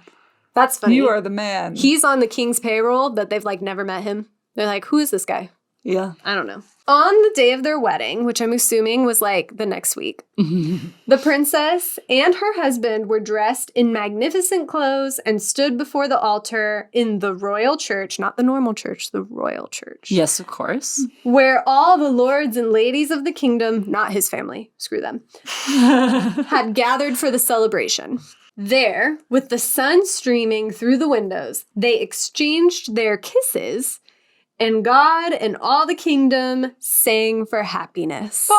That's funny. You are the man. He's on the king's payroll, but they've like never met him. They're like, who is this guy? Yeah. I don't know. On the day of their wedding, which I'm assuming was like the next week, the princess and her husband were dressed in magnificent clothes and stood before the altar in the royal church, not the normal church, the royal church. Yes, of course. Where all the lords and ladies of the kingdom, not his family, screw them, had gathered for the celebration. There, with the sun streaming through the windows, they exchanged their kisses. And God and all the kingdom sang for happiness.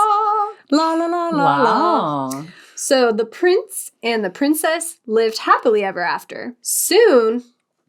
La la la la la. So the prince and the princess lived happily ever after. Soon,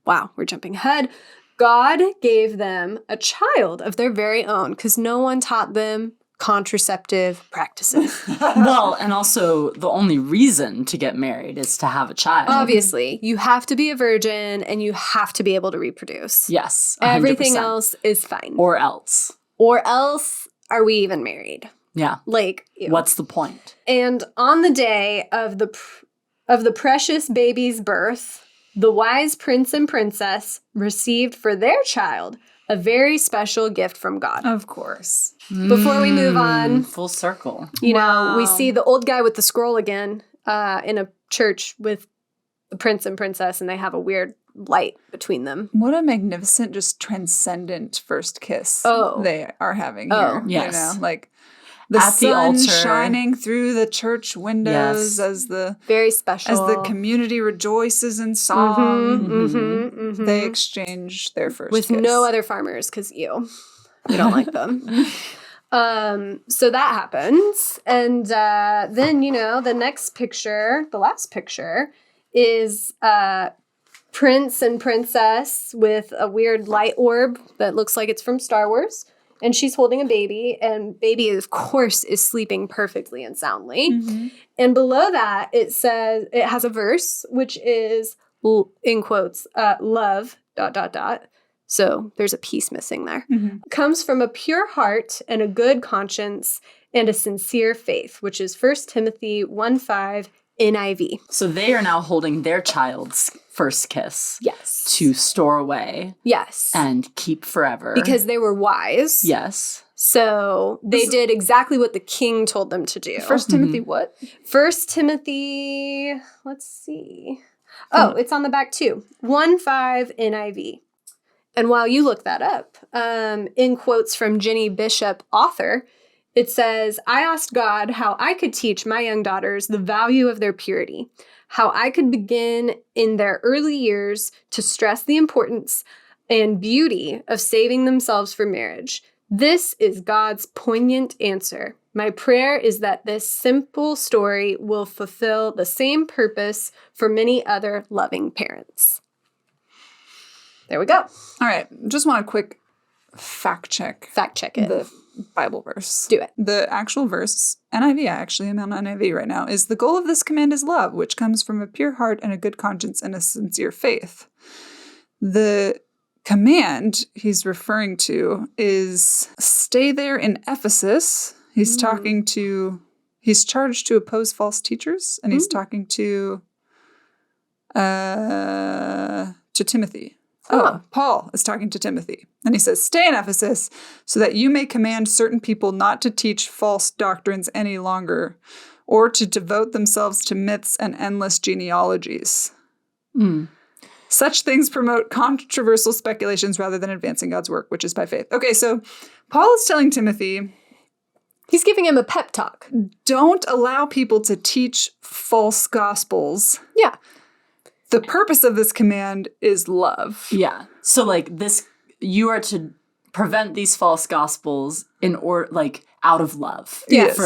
wow, we're jumping ahead, God gave them a child of their very own because no one taught them contraceptive practices. Well, and also the only reason to get married is to have a child. Obviously, you have to be a virgin and you have to be able to reproduce. Yes. 100%. Everything else is fine. Or else. Or else are we even married? Yeah. Like, what's the point? And on the day of the precious baby's birth, the wise prince and princess received for their child a very special gift from God. Of course. Before we move on, full circle. You know, we see the old guy with the scroll again in a church with the prince and princess, and they have a weird light between them. What a magnificent, just transcendent first kiss they are having here. Yes. You know, like the sun shining through the church windows as the very special, as the community rejoices in song. They exchange their first with kiss. no other farmers because you don't like them. So that happens, and then the next picture, the last picture, is prince and princess with a weird light orb that looks like it's from Star Wars. And she's holding a baby, and baby, of course, is sleeping perfectly and soundly. And below that, it says, it has a verse, which is, in quotes, love, ... So there's a piece missing there. Comes from a pure heart and a good conscience and a sincere faith, which is 1 Timothy 1:5 NIV. So they are now holding their child's first kiss. Yes. To store away. Yes. And keep forever. Because they were wise. Yes. So they did exactly what the king told them to do. 1 Timothy what? 1 Timothy, let's see. Oh, it's on the back too. 1:5 NIV. And while you look that up, in quotes from Jenny Bishop, author, it says, I asked God how I could teach my young daughters the value of their purity, how I could begin in their early years to stress the importance and beauty of saving themselves for marriage. This is God's poignant answer. My prayer is that this simple story will fulfill the same purpose for many other loving parents. There we go. All right. Just want a quick fact check. Fact check it. The Bible verse. Do it. The actual verse, NIV, actually, I'm on NIV right now, is the goal of this command is love, which comes from a pure heart and a good conscience and a sincere faith. The command he's referring to is stay there in Ephesus. He's talking to, he's charged to oppose false teachers, and he's talking to Timothy. Paul is talking to Timothy. And he says, stay in Ephesus so that you may command certain people not to teach false doctrines any longer or to devote themselves to myths and endless genealogies. Such things promote controversial speculations rather than advancing God's work, which is by faith. Okay, so Paul is telling Timothy, he's giving him a pep talk. Don't allow people to teach false gospels. Yeah. The purpose of this command is love. Yeah. So like this, you are to prevent these false gospels out of love. Yes.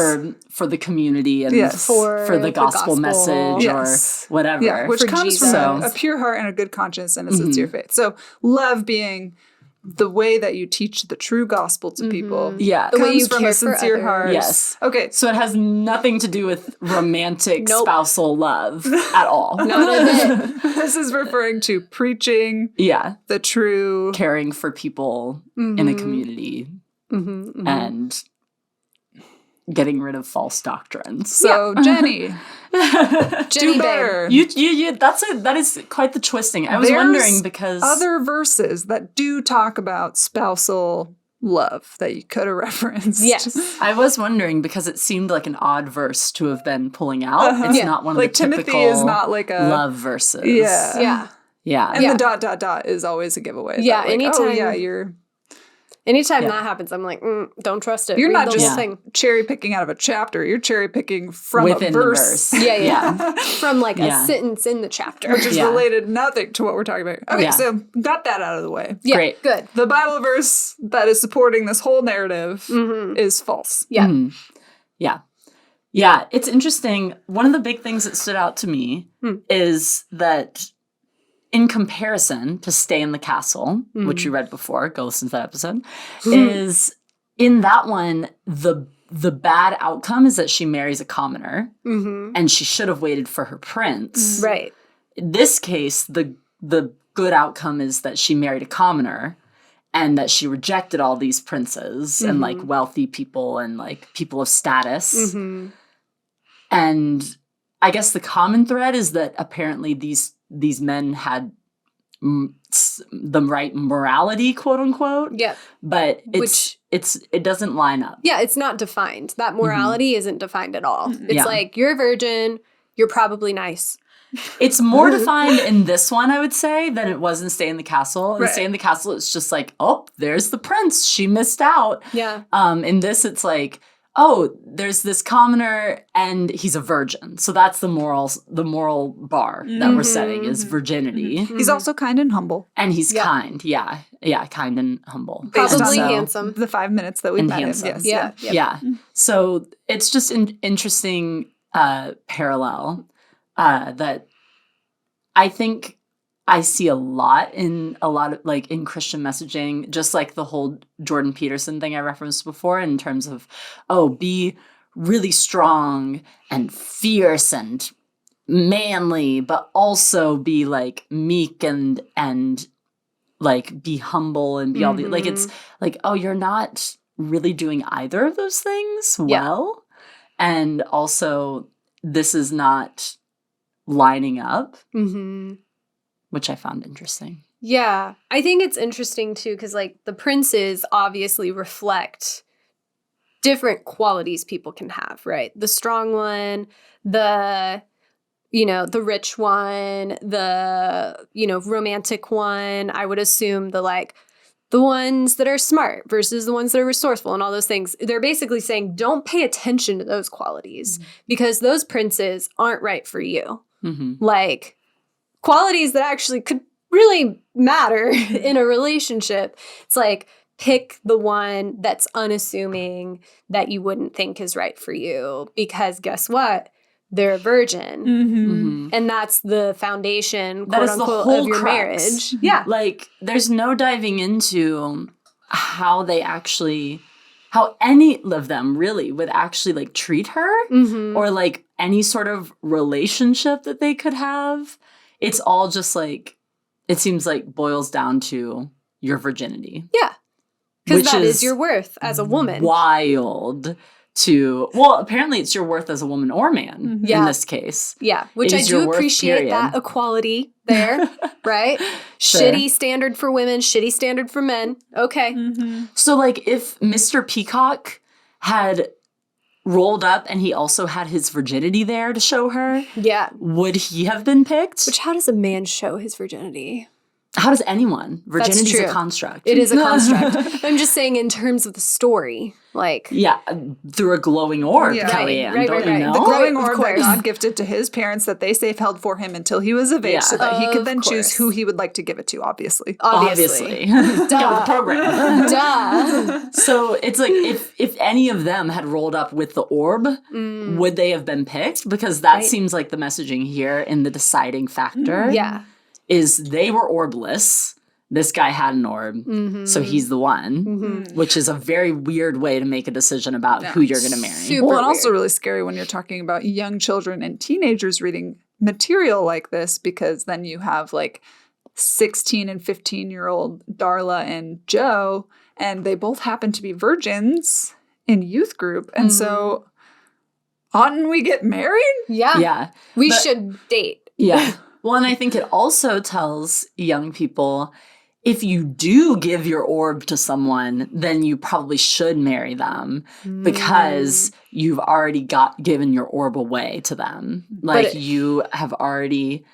For the community and for the gospel message or whatever. Yeah, which comes Jesus. from a pure heart and a good conscience and a sincere faith. So love being the way that you teach the true gospel to people. Yeah. The way you from care a sincere for heart. Yes. Okay. So it has nothing to do with romantic spousal love at all. Not a bit. This is referring to preaching the true... Caring for people in a community and getting rid of false doctrines. So, Jenny, do better. That is quite the twisting. I was wondering because other verses that do talk about spousal love that you could have referenced. Yes. I was wondering because it seemed like an odd verse to have been pulling out. It's not one of like the typical Timothy is not like a love verses. Yeah. Yeah. And the ... is always a giveaway. Yeah, like, anytime. Anytime that happens, I'm like, don't trust it. You're Read not the just whole thing. cherry picking out of a chapter. You're cherry picking from Within a the verse. verse. Yeah. From like a sentence in the chapter. Which is related nothing to what we're talking about. Okay, so got that out of the way. Yeah, Great. Good. The Bible verse that is supporting this whole narrative is false. Yeah. Yeah, it's interesting. One of the big things that stood out to me is that in comparison to Stay in the Castle, which you read before, go listen to that episode, is in that one, the bad outcome is that she marries a commoner and she should have waited for her prince. Right. In this case, the good outcome is that she married a commoner and that she rejected all these princes and like wealthy people and like people of status. And I guess the common thread is that apparently these men had the right morality, quote unquote. Yeah. But it doesn't line up. Yeah, it's not defined. That morality isn't defined at all. It's like, you're a virgin, you're probably nice. It's more defined in this one, I would say, than it was in Stay in the Castle. In Stay in the Castle, it's just like, oh, there's the prince. She missed out. Yeah. In this, it's like, oh, there's this commoner and he's a virgin. So that's the moral bar that we're setting is virginity. He's also kind and humble. And he's kind. Yeah. Yeah, kind and humble. Probably handsome. The 5 minutes that we met him. Handsome. Yes. Yeah. So it's just an interesting parallel that I think I see a lot of like in Christian messaging, just like the whole Jordan Peterson thing I referenced before in terms of, be really strong and fierce and manly, but also be like meek and like be humble and be all the, like, it's like, you're not really doing either of those things well. And also this is not lining up. Which I found interesting. Yeah. I think it's interesting, too, because, like, the princes obviously reflect different qualities people can have, right? The strong one, the the rich one, the, romantic one. I would assume the ones that are smart versus the ones that are resourceful and all those things. They're basically saying, don't pay attention to those qualities because those princes aren't right for you. Like, qualities that actually could really matter in a relationship. It's like, pick the one that's unassuming that you wouldn't think is right for you because guess what? They're a virgin. And that's the foundation, quote unquote, of your marriage. Yeah. Like, there's no diving into how any of them really would actually like treat her or like any sort of relationship that they could have. It's all just like, it seems like boils down to your virginity. Yeah. Because that is your worth as a woman. Wild apparently it's your worth as a woman or man in this case. Yeah, which I do appreciate that equality there, right? Sure. Shitty standard for women, shitty standard for men. Okay. So like if Mr. Peacock had rolled up and he also had his virginity there to show her, would he have been picked? Which, how does a man show his virginity? How does anyone? Virginity is a construct. It is a construct. I'm just saying in terms of the story. Like, yeah, through a glowing orb, Kellyanne, right, don't you know? The glowing orb that God gifted to his parents that they safe held for him until he was of age so that he could then choose who he would like to give it to, obviously. Obviously. Duh. The program. Duh. So it's like if any of them had rolled up with the orb, would they have been picked? Because that seems like the messaging here in the deciding factor. Is they were orbless. This guy had an orb, so he's the one, which is a very weird way to make a decision about who you're going to marry. Super and also really scary when you're talking about young children and teenagers reading material like this, because then you have like 16 and 15-year-old Darla and Joe, and they both happen to be virgins in youth group. And so, oughtn't we get married? Yeah. We should date. Yeah. Well, and I think it also tells young people, if you do give your orb to someone, then you probably should marry them because you've already given your orb away to them. Like, you have already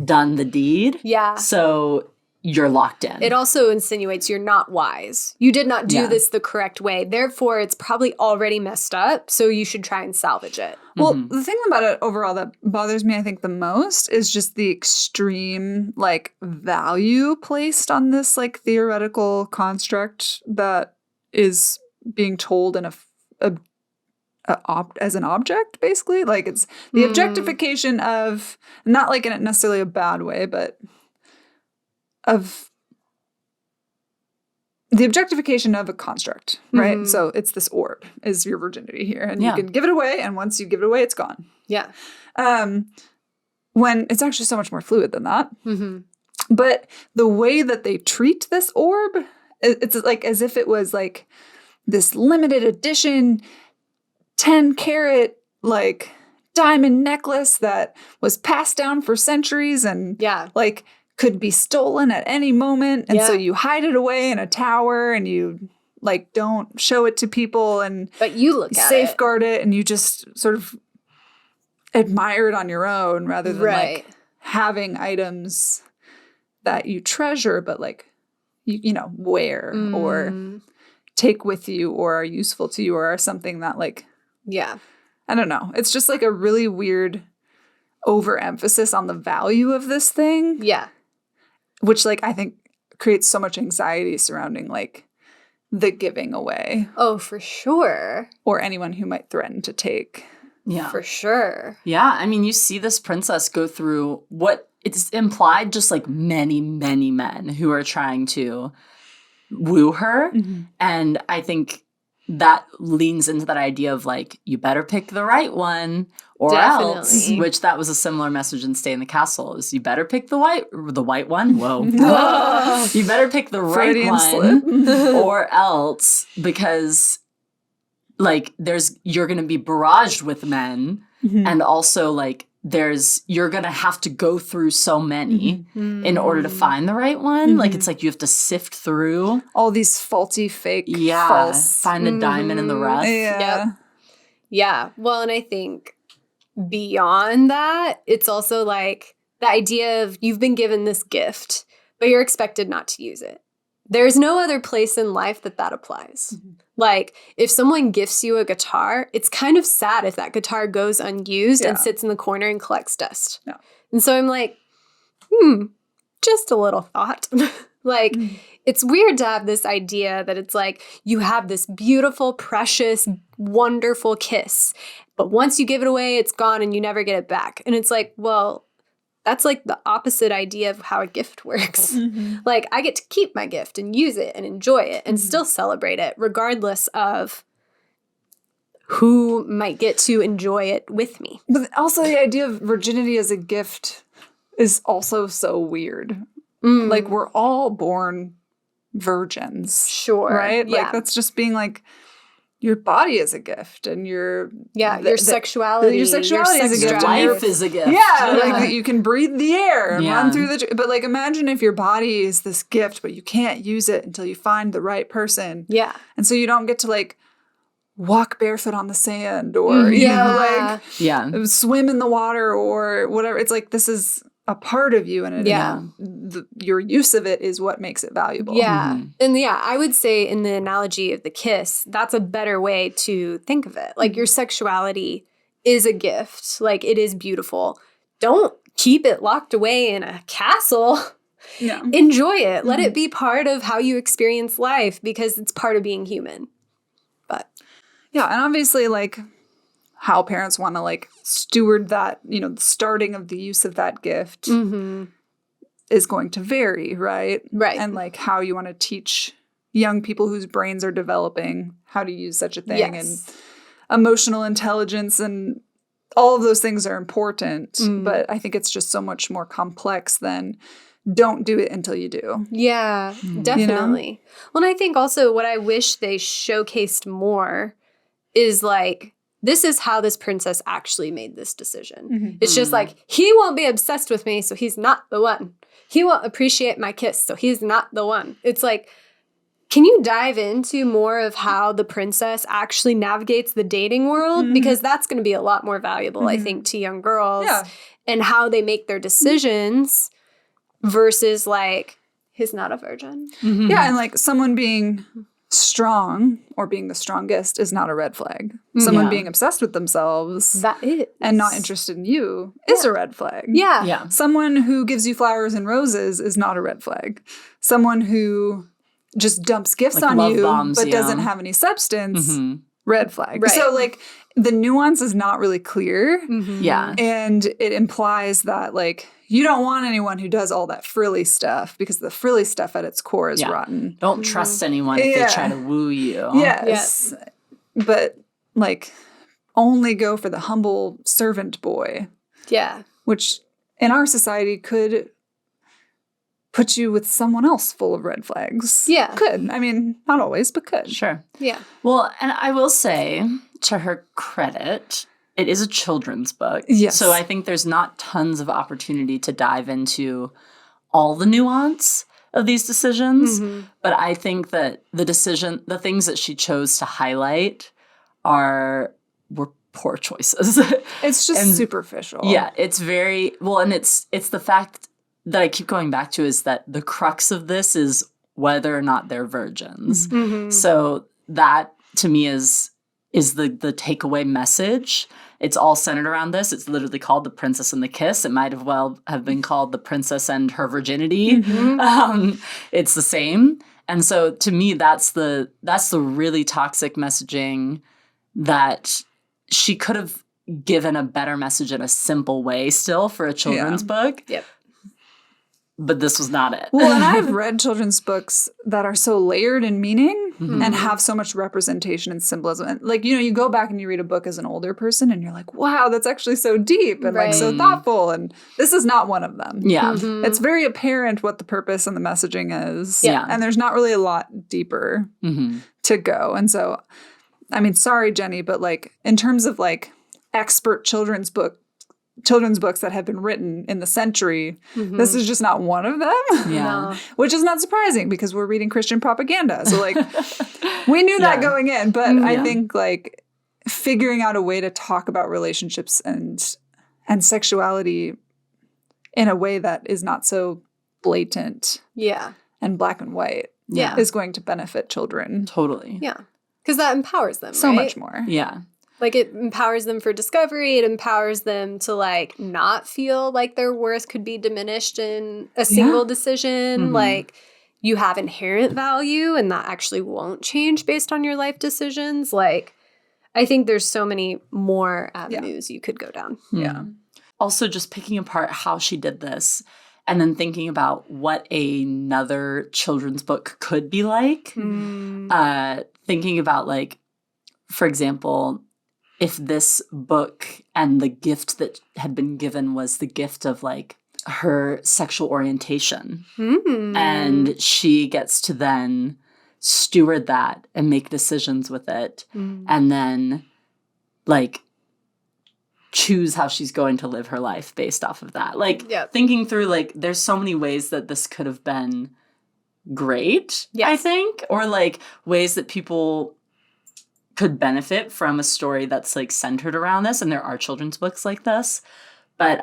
done the deed. Yeah. So you're locked in. It also insinuates you're not wise. You did not do this the correct way. Therefore, it's probably already messed up, so you should try and salvage it. Well, the thing about it overall that bothers me, I think, the most is just the extreme, like, value placed on this, like, theoretical construct that is being told in as an object, basically. Like, it's the objectification of, not like in necessarily a bad way, but of the objectification of a construct, right? So it's this orb is your virginity here, and you can give it away, and once you give it away, it's gone. Yeah. When it's actually so much more fluid than that. But the way that they treat this orb, it's like as if it was like this limited edition 10-carat like diamond necklace that was passed down for centuries and like could be stolen at any moment. And so you hide it away in a tower and you like don't show it to people and but you look at safeguard it and you just sort of admire it on your own rather than like having items that you treasure but like you know wear or take with you or are useful to you or are something that like I don't know. It's just like a really weird overemphasis on the value of this thing. Which, like, I think creates so much anxiety surrounding, like, the giving away. Oh, for sure. Or anyone who might threaten to take. Yeah. For sure. Yeah. I mean, you see this princess go through what it's implied just, like, many, many men who are trying to woo her. And I think that leans into that idea of, like, you better pick the right one or else, which that was a similar message in Stay in the Castle, is you better pick the white one. Whoa. You better pick the right one or else, because like you're going to be barraged with men and also like you're going to have to go through so many in order to find the right one. Like, it's like you have to sift through all these faulty, fake, false. Find the diamond in the rough. Yeah. Well, and I think beyond that, it's also like the idea of you've been given this gift, but you're expected not to use it. There's no other place in life that applies. Mm-hmm. Like, if someone gifts you a guitar, it's kind of sad if that guitar goes unused and sits in the corner and collects dust. Yeah. And so I'm like, just a little thought. Like, it's weird to have this idea that it's like you have this beautiful, precious, wonderful kiss, but once you give it away, it's gone and you never get it back. And it's like, well, that's like the opposite idea of how a gift works. Mm-hmm. Like, I get to keep my gift and use it and enjoy it and still celebrate it, regardless of who might get to enjoy it with me. But also the idea of virginity as a gift is also so weird. Like, we're all born virgins. Sure. Right? Like, that's just being like, your body is a gift, and your sexuality is a gift. Your life is a gift. Yeah, like you can breathe the air and run through the. But like, imagine if your body is this gift, but you can't use it until you find the right person. Yeah, and so you don't get to like walk barefoot on the sand, or you know, like swim in the water or whatever. It's like, this is a part of you, and your use of it is what makes it valuable. Yeah. Mm-hmm. And I would say in the analogy of the kiss, that's a better way to think of it. Like, your sexuality is a gift. Like, it is beautiful. Don't keep it locked away in a castle. Yeah. Enjoy it. Let it be part of how you experience life, because it's part of being human. But yeah, and obviously, like, how parents want to like steward that, you know, the starting of the use of that gift is going to vary, right? Right. And like how you want to teach young people whose brains are developing how to use such a thing. And emotional intelligence and all of those things are important. But I think it's just so much more complex than don't do it until you do. Yeah, definitely. You know? Well, and I think also what I wish they showcased more is like, this is how this princess actually made this decision. Mm-hmm. It's just like, he won't be obsessed with me, so he's not the one. He won't appreciate my kiss, so he's not the one. It's like, can you dive into more of how the princess actually navigates the dating world? Mm-hmm. Because that's going to be a lot more valuable, I think, to young girls. Yeah. And how they make their decisions versus like, he's not a virgin. Mm-hmm. Yeah, and like someone being strong or being the strongest is not a red flag. Someone being obsessed with themselves that is. And not interested in you is a red flag. Yeah. Someone who gives you flowers and roses is not a red flag. Someone who just dumps gifts like on you but doesn't have any substance, red flag. Right. So like the nuance is not really clear. Mm-hmm. Yeah. And it implies that like you don't want anyone who does all that frilly stuff, because the frilly stuff at its core is rotten. Don't trust anyone if they try to woo you. Yes. But like only go for the humble servant boy. Yeah. Which in our society could put you with someone else full of red flags. Yeah. Could. I mean, not always, but could. Sure. Yeah. Well, and I will say, to her credit, it is a children's book. Yes. So I think there's not tons of opportunity to dive into all the nuance of these decisions. Mm-hmm. But I think that the things that she chose to highlight were poor choices. It's just superficial. Yeah. It's very, well, and it's the fact that I keep going back to is that the crux of this is whether or not they're virgins. Mm-hmm. So that to me is the takeaway message. It's all centered around this. It's literally called The Princess and the Kiss. It might have been called The Princess and Her Virginity. Mm-hmm. It's the same. And so to me, that's the really toxic messaging that she could have given a better message in a simple way still for a children's book. Yep. But this was not it. Well, and I've read children's books that are so layered in meaning and have so much representation and symbolism. And like, you know, you go back and you read a book as an older person and you're like, wow, that's actually so deep and like so thoughtful. And this is not one of them. Yeah. Mm-hmm. It's very apparent what the purpose and the messaging is. Yeah. And there's not really a lot deeper to go. And so, I mean, sorry, Jenny, but like in terms of like expert children's books that have been written in the century, this is just not one of them. Yeah. Which is not surprising because we're reading Christian propaganda. So like we knew that going in, but I think like figuring out a way to talk about relationships and sexuality in a way that is not so blatant and black and white is going to benefit children. Totally. Yeah. Because that empowers them, so much more. Yeah. Like, it empowers them for discovery. It empowers them to, like, not feel like their worth could be diminished in a single decision. Mm-hmm. Like, you have inherent value, and that actually won't change based on your life decisions. Like, I think there's so many more avenues you could go down. Yeah. Also, just picking apart how she did this and then thinking about what another children's book could be like. Thinking about, like, for example, if this book and the gift that had been given was the gift of, like, her sexual orientation. And she gets to then steward that and make decisions with it. And then, like, choose how she's going to live her life based off of that. Like, thinking through, like, there's so many ways that this could have been great, I think. Or, like, ways that people could benefit from a story that's, like, centered around this. And there are children's books like this. But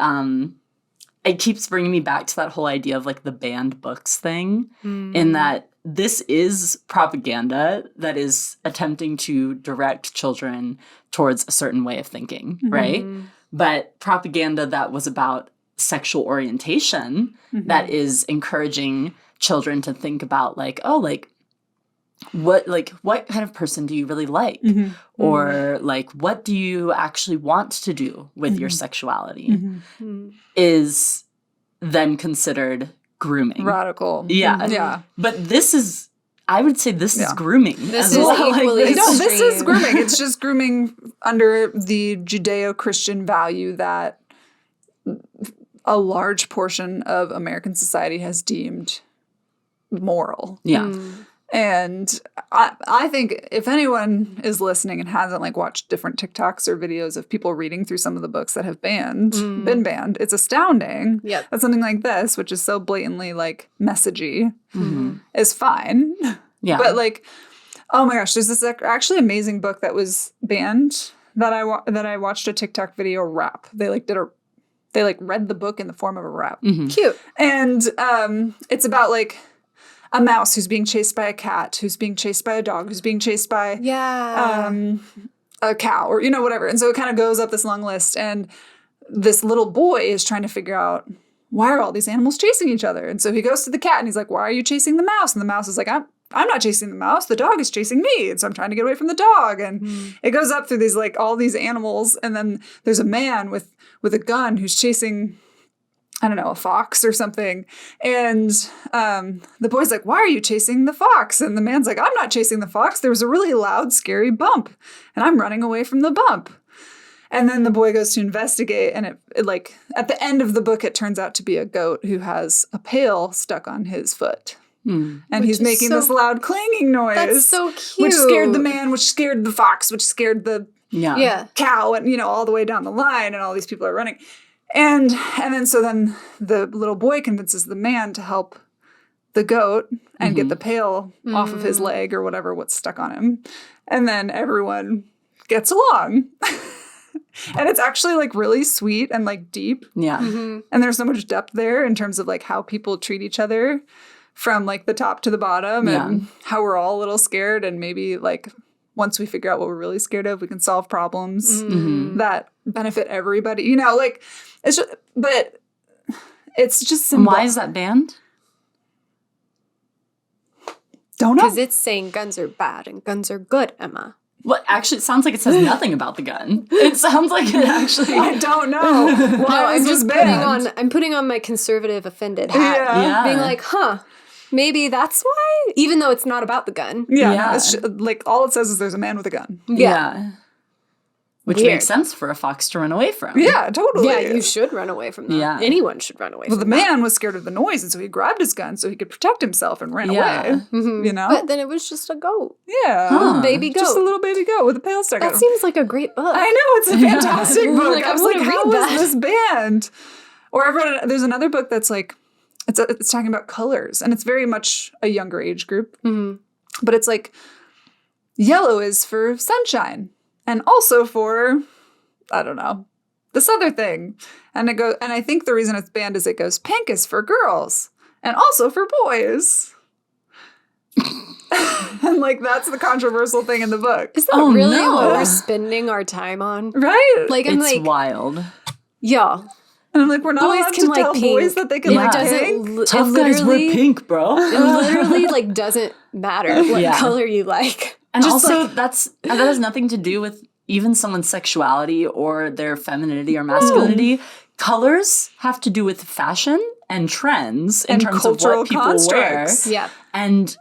it keeps bringing me back to that whole idea of, like, the banned books thing, in that this is propaganda that is attempting to direct children towards a certain way of thinking, right? But propaganda that was about sexual orientation that is encouraging children to think about, like, oh, like, what kind of person do you really like? Or, like, what do you actually want to do with your sexuality? Is then considered grooming. Radical. Yeah. Yeah. But this is, I would say this is grooming. This as is well. equally Like, No, this is grooming. It's just grooming under the Judeo-Christian value that a large portion of American society has deemed moral. Yeah. And I think if anyone is listening and hasn't, like, watched different TikToks or videos of people reading through some of the books that have been banned, it's astounding that something like this, which is so blatantly, like, messagey, is fine. Yeah. But, like, oh my gosh, there's this actually amazing book that was banned that I watched a TikTok video rap. They, like, they read the book in the form of a rap. Cute. And it's about, like, a mouse who's being chased by a cat, who's being chased by a dog, who's being chased by a cow, or, you know, whatever. And so it kind of goes up this long list. And this little boy is trying to figure out, why are all these animals chasing each other? And so he goes to the cat and he's like, why are you chasing the mouse? And the mouse is like, I'm not chasing the mouse. The dog is chasing me. And so I'm trying to get away from the dog. And it goes up through these, like, all these animals. And then there's a man with a gun who's chasing, I don't know, a fox or something. And the boy's like, why are you chasing the fox? And the man's like, I'm not chasing the fox. There was a really loud, scary bump, and I'm running away from the bump. And then the boy goes to investigate, and it like, at the end of the book, it turns out to be a goat who has a pail stuck on his foot. And he's making this loud clanging noise. That's so cute. Which scared the man, which scared the fox, which scared the cow, and, you know, all the way down the line, and all these people are running. And then the little boy convinces the man to help the goat and get the pail off of his leg or what's stuck on him. And then everyone gets along. And it's actually, like, really sweet and, like, deep. Yeah. And there's so much depth there in terms of, like, how people treat each other from, like, the top to the bottom, and how we're all a little scared, and maybe, like, once we figure out what we're really scared of, we can solve problems that benefit everybody. You know, like, it's just, but it's just And why is that banned? Don't know. Because it's saying guns are bad and guns are good, Emma. Well, actually, it sounds like it says nothing about the gun. It sounds like it actually... I don't know. Why is this banned? I'm putting on my conservative offended hat. Being like, maybe that's why? Even though it's not about the gun. Yeah. It's like, all it says is there's a man with a gun. Yeah. Which makes sense for a fox to run away from. Yeah, totally. Yeah, you should run away from that. Yeah. Anyone should run away from that. Well, the man was scared of the noise, and so he grabbed his gun so he could protect himself and ran away. You know? But then it was just a goat. Yeah. Baby goat. Just a little baby goat with a pail stuck on him. That seems like a great book. I know, it's a fantastic book. Like, I was like, how read is this banned? Or I've read, there's another book that's like, it's talking about colors, and it's very much a younger age group. But it's like, yellow is for sunshine, and also for, I don't know, this other thing. And I think the reason it's banned is it goes, pink is for girls and also for boys. And like that's the controversial thing in the book. Is that really what we're spending our time on? Right? Like it's like wild. Yeah. And I'm like, we're not allowed to tell boys that they can like pink. Tough guys wear pink, bro. It literally like doesn't matter what color you like. And just also that has nothing to do with even someone's sexuality or their femininity or masculinity. Colors have to do with fashion and trends in terms of what people constructs. wear. Yeah. And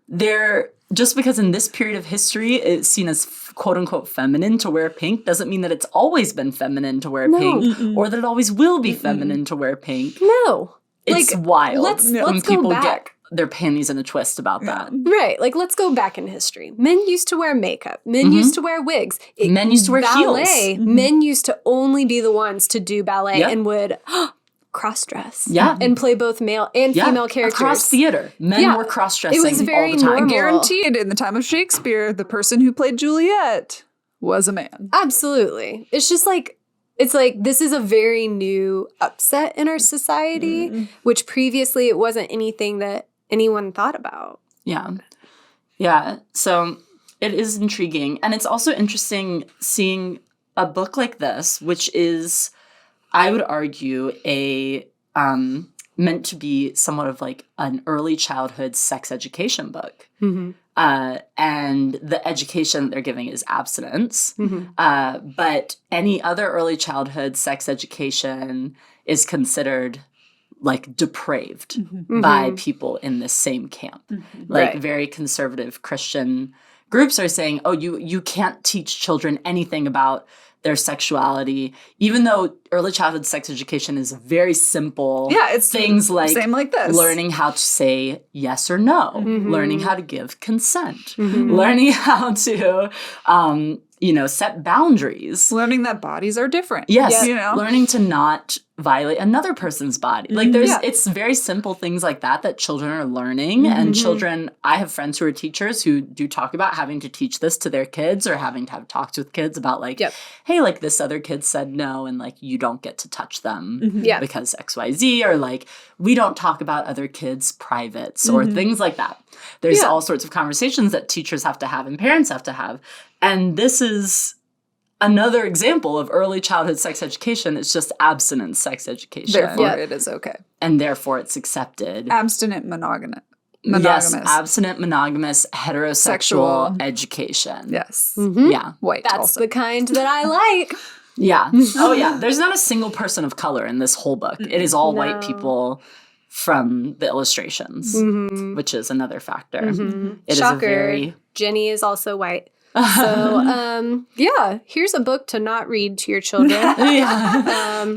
they're just because in this period of history it's seen as quote unquote feminine to wear pink doesn't mean that it's always been feminine to wear pink or that it always will be feminine to wear pink. No. It's wild. Let's people go back. Get their panties in a twist about that. Right. Like, let's go back in history. Men used to wear makeup. Men used to wear wigs. Men used to wear ballet. heels. Men used to only be the ones to do ballet and would cross-dress. Yeah. And play both male and female characters. Across theater. Men were cross-dressing it was very all the time. normal. Guaranteed in the time of Shakespeare, the person who played Juliet was a man. Absolutely. It's just like, it's like this is a very new upset in our society, which previously it wasn't anything that anyone thought about. Yeah. Yeah. So it is intriguing. And it's also interesting seeing a book like this, which is, I would argue, meant to be somewhat of like an early childhood sex education book. And the education they're giving is abstinence. But any other early childhood sex education is considered like depraved by people in this same camp. Like very conservative Christian groups are saying, oh, you can't teach children anything about their sexuality, even though early childhood sex education is very simple. Yeah, it's things like, same like this. Learning how to say yes or no, learning how to give consent, learning how to, set boundaries. Learning that bodies are different. Yes, learning to not violate another person's body. Like it's very simple things like that children are learning. And children, I have friends who are teachers who do talk about having to teach this to their kids or having to have talks with kids about like, hey, like this other kid said no and like you don't get to touch them because XYZ, or like we don't talk about other kids' privates or things like that. There's all sorts of conversations that teachers have to have and parents have to have. And this is another example of early childhood sex education. It's just abstinent sex education. Therefore, it is okay. And therefore, it's accepted. Abstinent monogamous. Yes, abstinent monogamous heterosexual education. Yes. Yeah. White. That's also the kind that I like. Yeah. Oh, yeah. There's not a single person of color in this whole book. It is all white people from the illustrations, which is another factor. It Shocker. is a very... Jenny is also white. So, here's a book to not read to your children.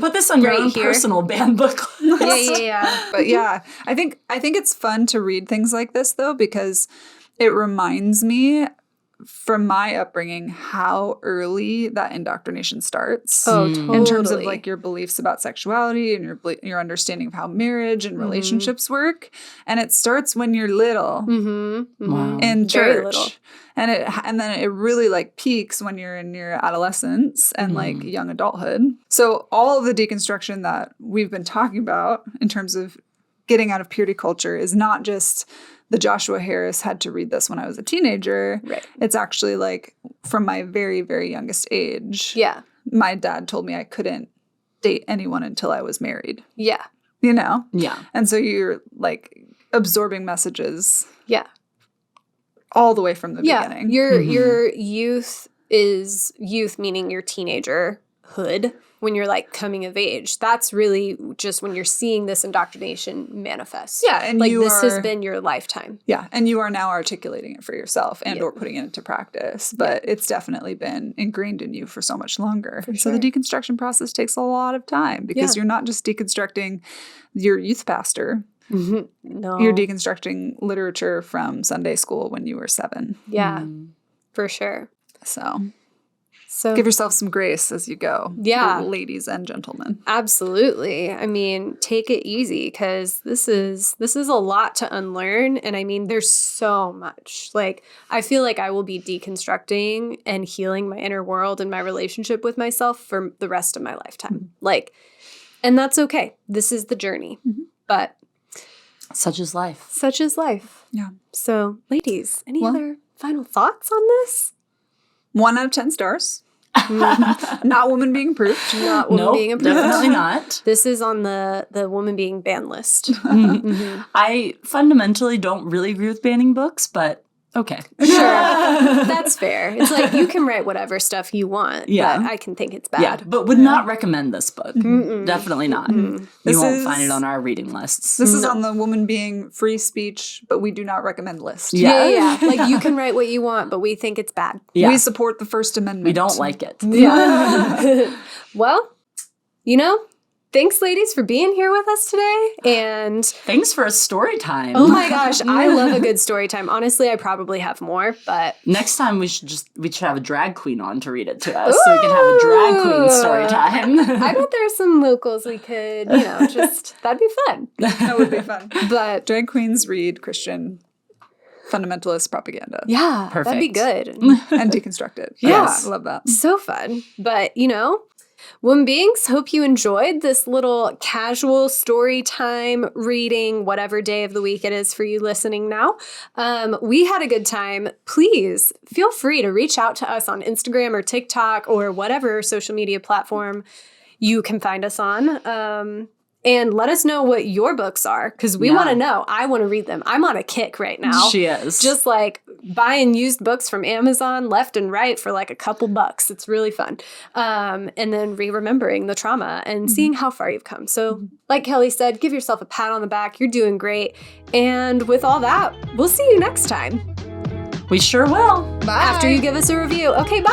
Put this on your own personal banned book list. Yeah. But yeah, I think it's fun to read things like this, though, because it reminds me from my upbringing how early that indoctrination starts. Oh, totally. In terms of like your beliefs about sexuality and your understanding of how marriage and relationships work. And it starts when you're little Wow. in Very church. little. And then it really like peaks when you're in your adolescence and like young adulthood. So all of the deconstruction that we've been talking about in terms of getting out of purity culture is not just the Joshua Harris had to read this when I was a teenager. Right. It's actually like from my very, very youngest age. Yeah. My dad told me I couldn't date anyone until I was married. Yeah. You know? Yeah. And so you're like absorbing messages. Yeah. All the way from the beginning. Your youth is youth, meaning your teenagerhood, when you're like coming of age. That's really just when you're seeing this indoctrination manifest. Yeah, and like this has been your lifetime. Yeah, and you are now articulating it for yourself and or putting it into practice. But it's definitely been ingrained in you for so much longer. So the deconstruction process takes a lot of time because you're not just deconstructing your youth pastor. No. You're deconstructing literature from Sunday school when you were 7. Yeah, for sure. So So give yourself some grace as you go. Yeah. Ladies and gentlemen. Absolutely. I mean, take it easy because this is a lot to unlearn. And I mean, there's so much. Like, I feel like I will be deconstructing and healing my inner world and my relationship with myself for the rest of my lifetime. Mm-hmm. Like, and that's okay. This is the journey. Mm-hmm. But such is life. Such is life. Yeah. So, ladies, any other final thoughts on this? 1 out of 10 stars. Not woman being approved. Not woman being approved. Definitely not. This is on the woman being banned list. Mm-hmm. I fundamentally don't really agree with banning books, but okay. Sure. That's fair. It's like you can write whatever stuff you want, but I can think it's bad. Yeah, but would not recommend this book. Mm-mm. Definitely not. Mm-mm. You won't find it on our reading lists. This is on the woman being free speech, but we do not recommend list. Yeah. Like you can write what you want, but we think it's bad. Yeah. We support the First Amendment. We don't like it. Yeah. Well, thanks, ladies, for being here with us today. And thanks for a story time. Oh my gosh, I love a good story time. Honestly, I probably have more, but next time we should have a drag queen on to read it to us. Ooh. So we can have a drag queen story time. I bet there's some locals we could, that'd be fun. That would be fun. But drag queens read Christian fundamentalist propaganda. Yeah, perfect. That'd be good. And deconstruct it. Yes. I love that. So fun. But, woman beings, hope you enjoyed this little casual story time reading, whatever day of the week it is for you listening now. We had a good time. Please feel free to reach out to us on Instagram or TikTok or whatever social media platform you can find us on. And let us know what your books are, because we want to know. I want to read them. I'm on a kick right now. She is. Just like buying used books from Amazon left and right for like a couple bucks. It's really fun. And then remembering the trauma and seeing how far you've come. So like Kelly said, give yourself a pat on the back. You're doing great. And with all that, we'll see you next time. We sure will. Bye. After you give us a review. Okay, bye.